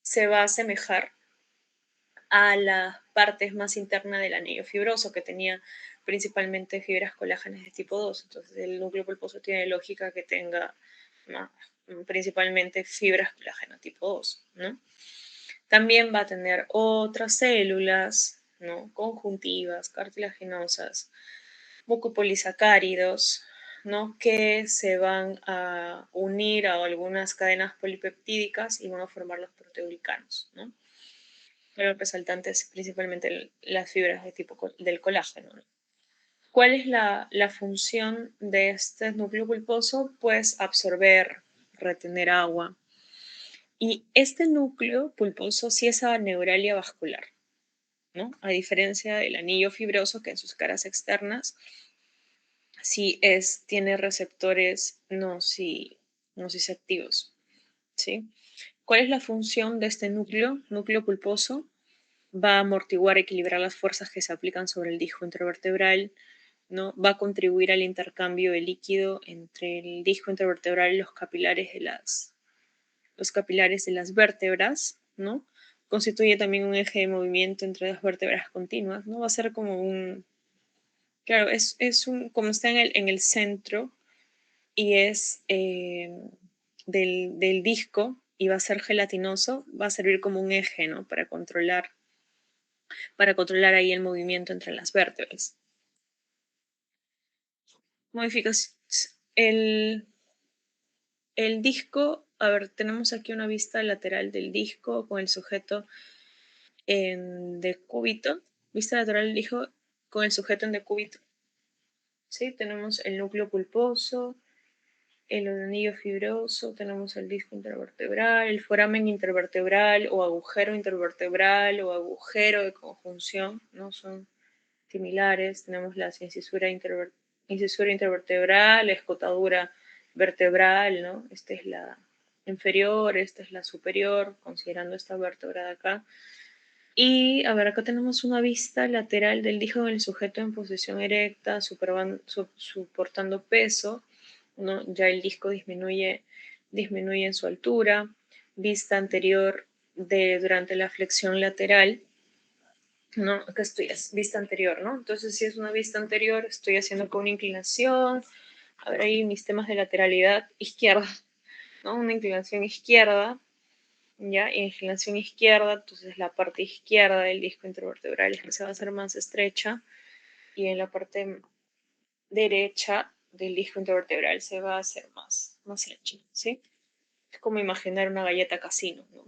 se va a asemejar a las partes más internas del anillo fibroso, que tenía principalmente fibras colágenas de tipo 2. Entonces, el núcleo pulposo tiene lógica que tenga, ¿no?, principalmente fibras colágeno tipo 2, ¿no? También va a tener otras células, ¿no?, conjuntivas, cartilaginosas, mucopolisacáridos, ¿no?, que se van a unir a algunas cadenas polipeptídicas y van a formar los proteoglicanos, ¿no? Pero el resaltante es principalmente las fibras de tipo del colágeno, ¿no? ¿Cuál es la función de este núcleo pulposo? Pues absorber, retener agua. Y este núcleo pulposo sí es a neuralia vascular, ¿no? A diferencia del anillo fibroso, que en sus caras externas tiene receptores nociceptivos, ¿sí? ¿Cuál es la función de este núcleo pulposo? Va a amortiguar, equilibrar las fuerzas que se aplican sobre el disco intervertebral, ¿no? Va a contribuir al intercambio de líquido entre el disco intervertebral y los capilares de las vértebras, ¿no? Constituye también un eje de movimiento entre las vértebras continuas, ¿no? Va a ser como claro, como está en el centro y es del disco y va a ser gelatinoso, va a servir como un eje, ¿no?, para controlar ahí el movimiento entre las vértebras. Modificaciones. El disco, a ver, tenemos aquí una vista lateral del disco con el sujeto en decúbito. Vista lateral del disco con el sujeto en decúbito. ¿Sí? Tenemos el núcleo pulposo, el anillo fibroso, tenemos el disco intervertebral, el foramen intervertebral o agujero de conjunción, ¿no? Son similares. Tenemos la incisura intervertebral, la escotadura vertebral, ¿no? Esta es la inferior, esta es la superior, considerando esta vértebra de acá. Y a ver, acá tenemos una vista lateral del disco del sujeto en posición erecta, soportando peso, ¿no? Ya el disco disminuye en su altura. Vista anterior durante la flexión lateral, ¿no? Acá vista anterior, ¿no? Entonces, si es una vista anterior, estoy haciendo con una inclinación. A ver, ahí mis temas de lateralidad izquierda, ¿no? Una inclinación izquierda, ¿ya? Inclinación izquierda, entonces la parte izquierda del disco intervertebral se va a hacer más estrecha y en la parte derecha del disco intervertebral se va a hacer más ancha, ¿sí? Es como imaginar una galleta casino, ¿no?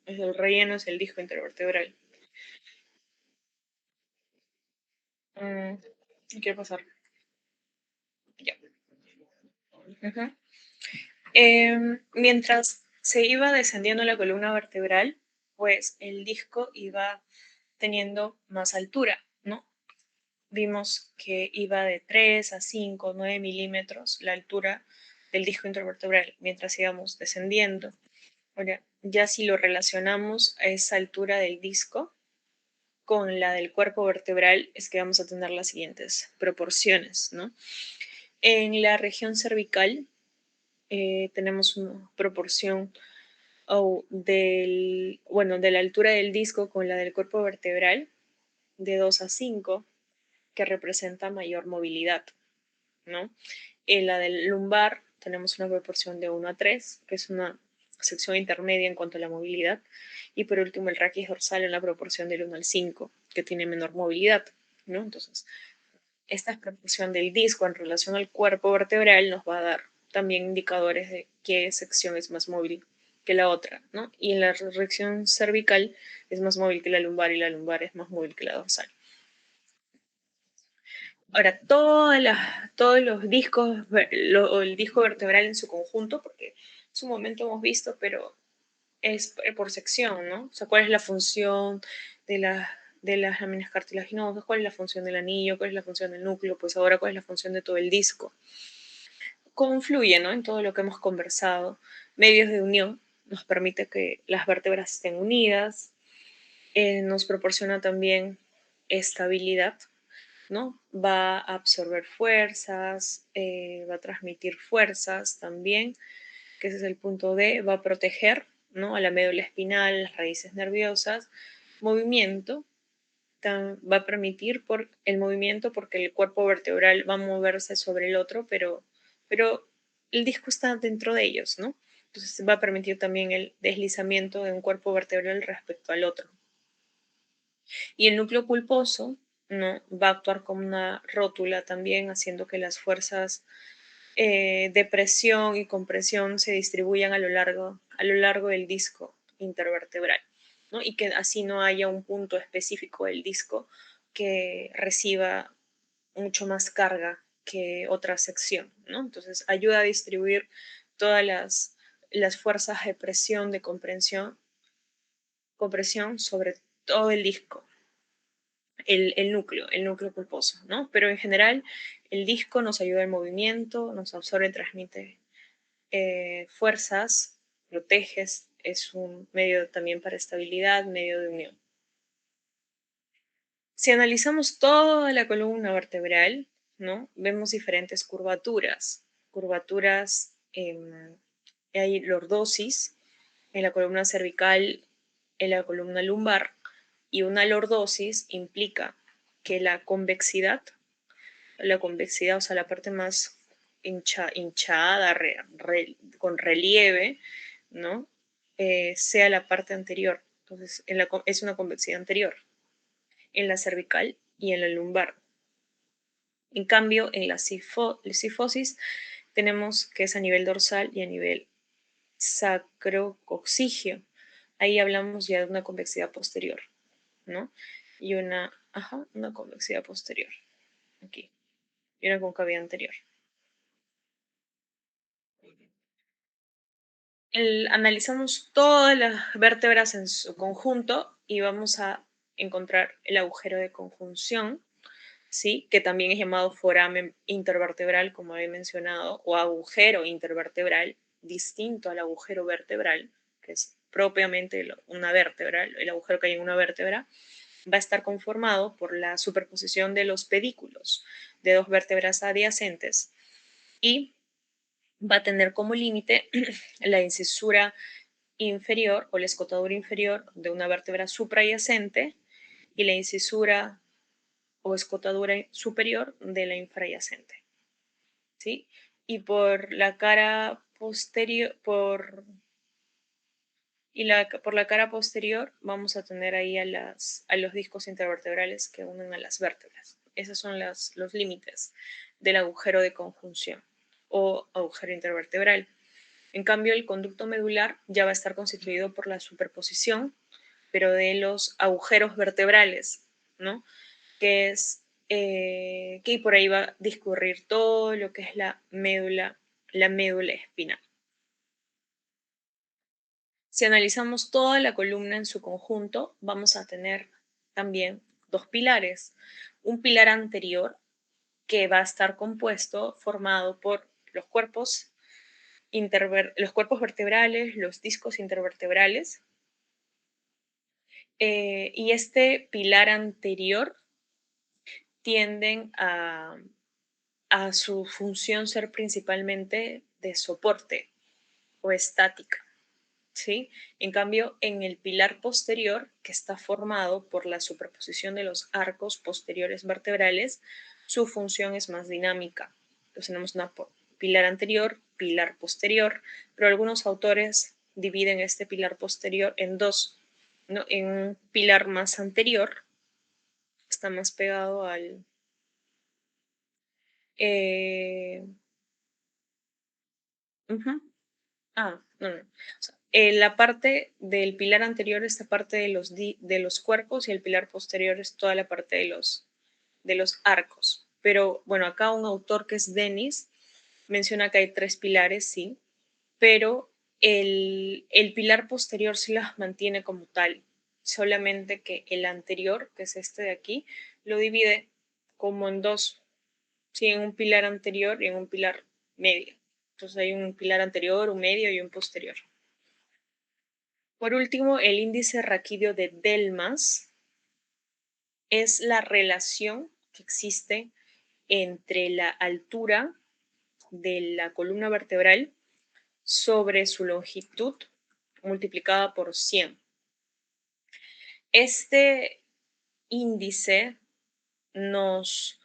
El relleno es el disco intervertebral. ¿Qué quiere pasar? Ya. Ujú. Mientras se iba descendiendo la columna vertebral, pues el disco iba teniendo más altura, ¿no? Vimos que iba de 3 a 5, 9 milímetros la altura del disco intervertebral mientras íbamos descendiendo. Ahora, ya si lo relacionamos a esa altura del disco con la del cuerpo vertebral, es que vamos a tener las siguientes proporciones, ¿no? En la región cervical tenemos una proporción de la altura del disco con la del cuerpo vertebral de 2 a 5, que representa mayor movilidad, ¿no? En la del lumbar tenemos una proporción de 1 a 3, que es una sección intermedia en cuanto a la movilidad. Y por último, el raquis dorsal en la proporción del 1 al 5, que tiene menor movilidad, ¿no? Entonces, esta proporción del disco en relación al cuerpo vertebral nos va a dar también indicadores de qué sección es más móvil que la otra, ¿no? Y en la región cervical es más móvil que la lumbar y la lumbar es más móvil que la dorsal. Ahora, todos los discos, o el disco vertebral en su conjunto, porque en su momento hemos visto, pero es por sección, ¿no? O sea, cuál es la función de, de las láminas cartilaginosas, cuál es la función del anillo, cuál es la función del núcleo, pues ahora cuál es la función de todo el disco. Confluye, ¿no? En todo lo que hemos conversado. Medios de unión nos permite que las vértebras estén unidas, nos proporciona también estabilidad, ¿no? Va a absorber fuerzas, va a transmitir fuerzas también, que ese es el punto D, va a proteger, ¿no? A la médula espinal, las raíces nerviosas, movimiento, va a permitir por el movimiento porque el cuerpo vertebral va a moverse sobre el otro, pero el disco está dentro de ellos, ¿no? Entonces va a permitir también el deslizamiento de un cuerpo vertebral respecto al otro. Y el núcleo pulposo, ¿no? Va a actuar como una rótula también, haciendo que las fuerzas de presión y compresión se distribuyan a lo largo del disco intervertebral, ¿no? Y que así no haya un punto específico del disco que reciba mucho más carga que otra sección, ¿no? Entonces ayuda a distribuir todas las fuerzas de presión, de compresión sobre todo el disco, el núcleo pulposo, ¿no? Pero en general, el disco nos ayuda al movimiento, nos absorbe y transmite fuerzas, proteges, es un medio también para estabilidad, medio de unión. Si analizamos toda la columna vertebral, ¿no? Vemos diferentes curvaturas, hay lordosis en la columna cervical, en la columna lumbar, y una lordosis implica que la convexidad, o sea, la parte más hinchada, con relieve, ¿no? Sea la parte anterior. Entonces, es una convexidad anterior en la cervical y en la lumbar. En cambio, en la cifosis tenemos que es a nivel dorsal y a nivel sacrococcigio. Ahí hablamos ya de una convexidad posterior, ¿no? Y una convexidad posterior, aquí, y una concavidad anterior. Analizamos todas las vértebras en su conjunto y vamos a encontrar el agujero de conjunción, ¿sí? Que también es llamado foramen intervertebral, como he mencionado, o agujero intervertebral, distinto al agujero vertebral, que es propiamente una vértebra, el agujero que hay en una vértebra, va a estar conformado por la superposición de los pedículos de dos vértebras adyacentes y va a tener como límite la incisura inferior o la escotadura inferior de una vértebra suprayacente y la incisura o escotadura superior de la infrayacente, ¿sí? Y por la cara posterior, por la cara posterior vamos a tener ahí a los discos intervertebrales que unen a las vértebras. Esos son los límites del agujero de conjunción o agujero intervertebral. En cambio, el conducto medular ya va a estar constituido por la superposición, pero de los agujeros vertebrales, ¿no? Que es que por ahí va a discurrir todo lo que es la médula espinal. Si analizamos toda la columna en su conjunto, vamos a tener también dos pilares. Un pilar anterior que va a estar formado por los cuerpos vertebrales, los discos intervertebrales, y este pilar anterior tienden a su función ser principalmente de soporte o estática, ¿sí? En cambio, en el pilar posterior, que está formado por la superposición de los arcos posteriores vertebrales, su función es más dinámica. Entonces tenemos pilar anterior, pilar posterior, pero algunos autores dividen este pilar posterior en dos, ¿no? En un pilar más anterior, está más pegado al... eh, ujú. No, no. O sea, la parte del pilar anterior es la parte de los cuerpos y el pilar posterior es toda la parte de los arcos. pero bueno, acá un autor que es Dennis menciona que hay 3 pilares, sí, pero el pilar posterior sí las mantiene como tal, solamente que el anterior, que es este de aquí, lo divide como en dos, sí, en un pilar anterior y en un pilar medio. Entonces hay un pilar anterior, un medio y un posterior. Por último, el índice raquídeo de Delmas es la relación que existe entre la altura de la columna vertebral sobre su longitud multiplicada por 100. Este índice nos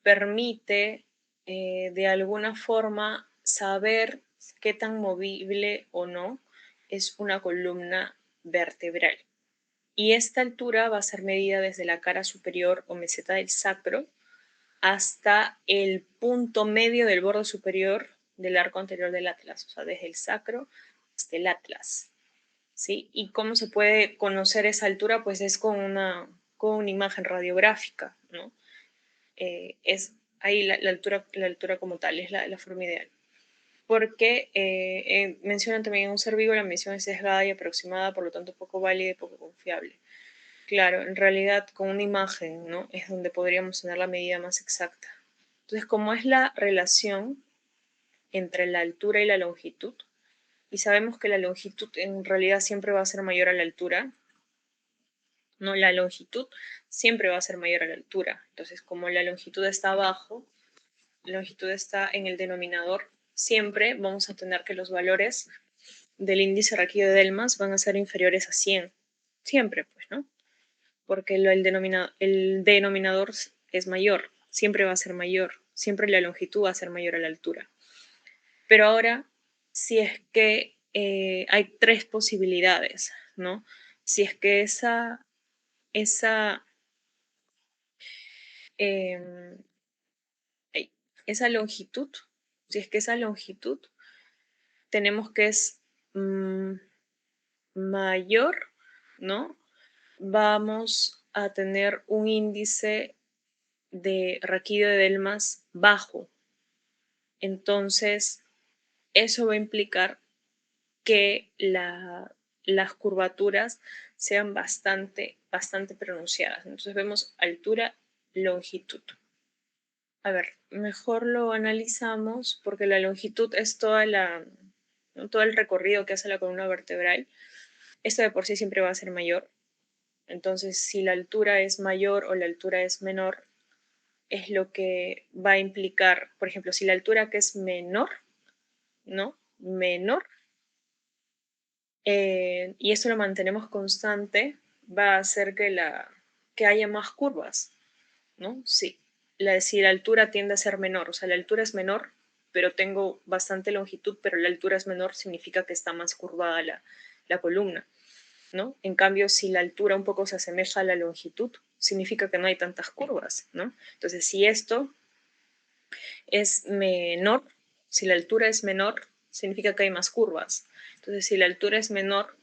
permite de alguna forma saber qué tan movible o no es una columna vertebral. Y esta altura va a ser medida desde la cara superior o meseta del sacro hasta el punto medio del borde superior del arco anterior del atlas, o sea, desde el sacro hasta el atlas. ¿Sí? ¿Y cómo se puede conocer esa altura? Pues es con una imagen radiográfica, ¿no? Es ahí la altura como tal, es la forma ideal. Porque mencionan también en un ser vivo la medición es sesgada y aproximada, por lo tanto poco válida y poco confiable. Claro, en realidad con una imagen, ¿no? Es donde podríamos tener la medida más exacta. Entonces, como es la relación entre la altura y la longitud, y sabemos que la longitud en realidad siempre va a ser mayor a la altura, ¿no? La longitud siempre va a ser mayor a la altura. Entonces, como la longitud está abajo, la longitud está en el denominador, siempre vamos a tener que los valores del índice raquídeo de Delmas van a ser inferiores a 100. Siempre, pues, ¿no? Porque el denominador es mayor, siempre va a ser mayor, siempre la longitud va a ser mayor a la altura. Pero ahora, si es que hay 3 posibilidades, ¿no? Si es que esa, em, esa longitud, si es que esa longitud tenemos que es mayor, ¿no? Vamos a tener un índice de raquídeo de Delmas bajo. Entonces, eso va a implicar que las curvaturas sean bastante pronunciadas. Entonces vemos altura, longitud. A ver, mejor lo analizamos porque la longitud es ¿no? Todo el recorrido que hace la columna vertebral. Esto de por sí siempre va a ser mayor. Entonces, si la altura es mayor o la altura es menor, es lo que va a implicar, por ejemplo, si la altura que es menor, ¿no? Menor, y eso lo mantenemos constante, va a hacer que haya más curvas, ¿no? Sí. Si la altura tiende a ser menor, o sea, la altura es menor, pero tengo bastante longitud, pero la altura es menor, significa que está más curvada la columna, ¿no? En cambio, si la altura un poco se asemeja a la longitud, significa que no hay tantas curvas, ¿no? Entonces, si esto es menor, si la altura es menor, significa que hay más curvas. Entonces, si la altura es menor,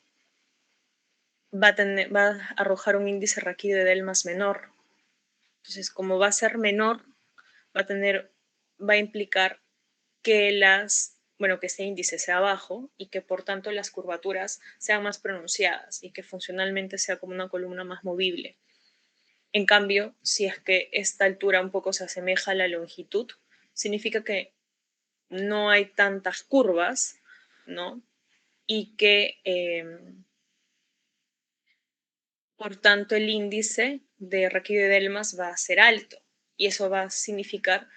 va a arrojar un índice raquídeo de Delmas menor. Entonces, como va a ser menor, va a implicar que que ese índice sea bajo y que por tanto las curvaturas sean más pronunciadas y que funcionalmente sea como una columna más movible. En cambio, si es que esta altura un poco se asemeja a la longitud, significa que no hay tantas curvas, ¿no? Y que por tanto el índice de raquídeo de Delmas va a ser alto y eso va a significar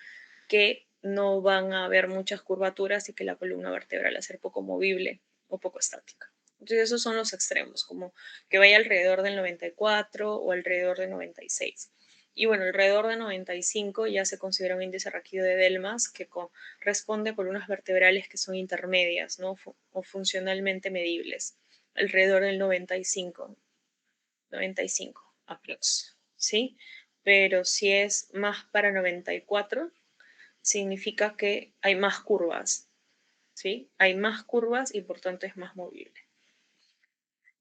que no van a haber muchas curvaturas y que la columna vertebral va a ser poco movible o poco estática. Entonces esos son los extremos, como que vaya alrededor del 94 o alrededor del 96. Y bueno, alrededor de 95 ya se considera un índice raquídeo de Delmas que corresponde a columnas vertebrales que son intermedias, ¿no? O funcionalmente medibles, alrededor del 95 aprox, ¿sí? Pero si es más para 94, significa que hay más curvas, ¿sí? Hay más curvas y por tanto es más movible.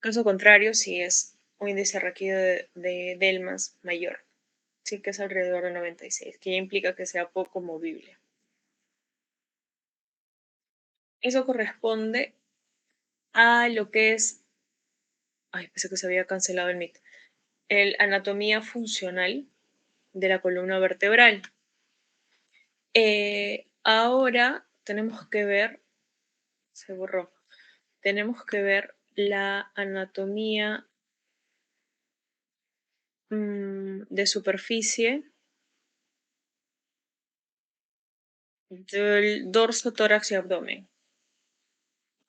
Caso contrario, si es un índice raquídeo de Delmas mayor. Sí que es alrededor de 96, que ya implica que sea poco movible. Eso corresponde a lo que es, ay, pensé que se había cancelado el MIT, el anatomía funcional de la columna vertebral. Ahora tenemos que ver, se borró, tenemos que ver la anatomía de superficie del dorso, tórax y abdomen.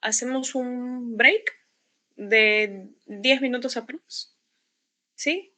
Hacemos un break de 10 minutos aprox, ¿sí?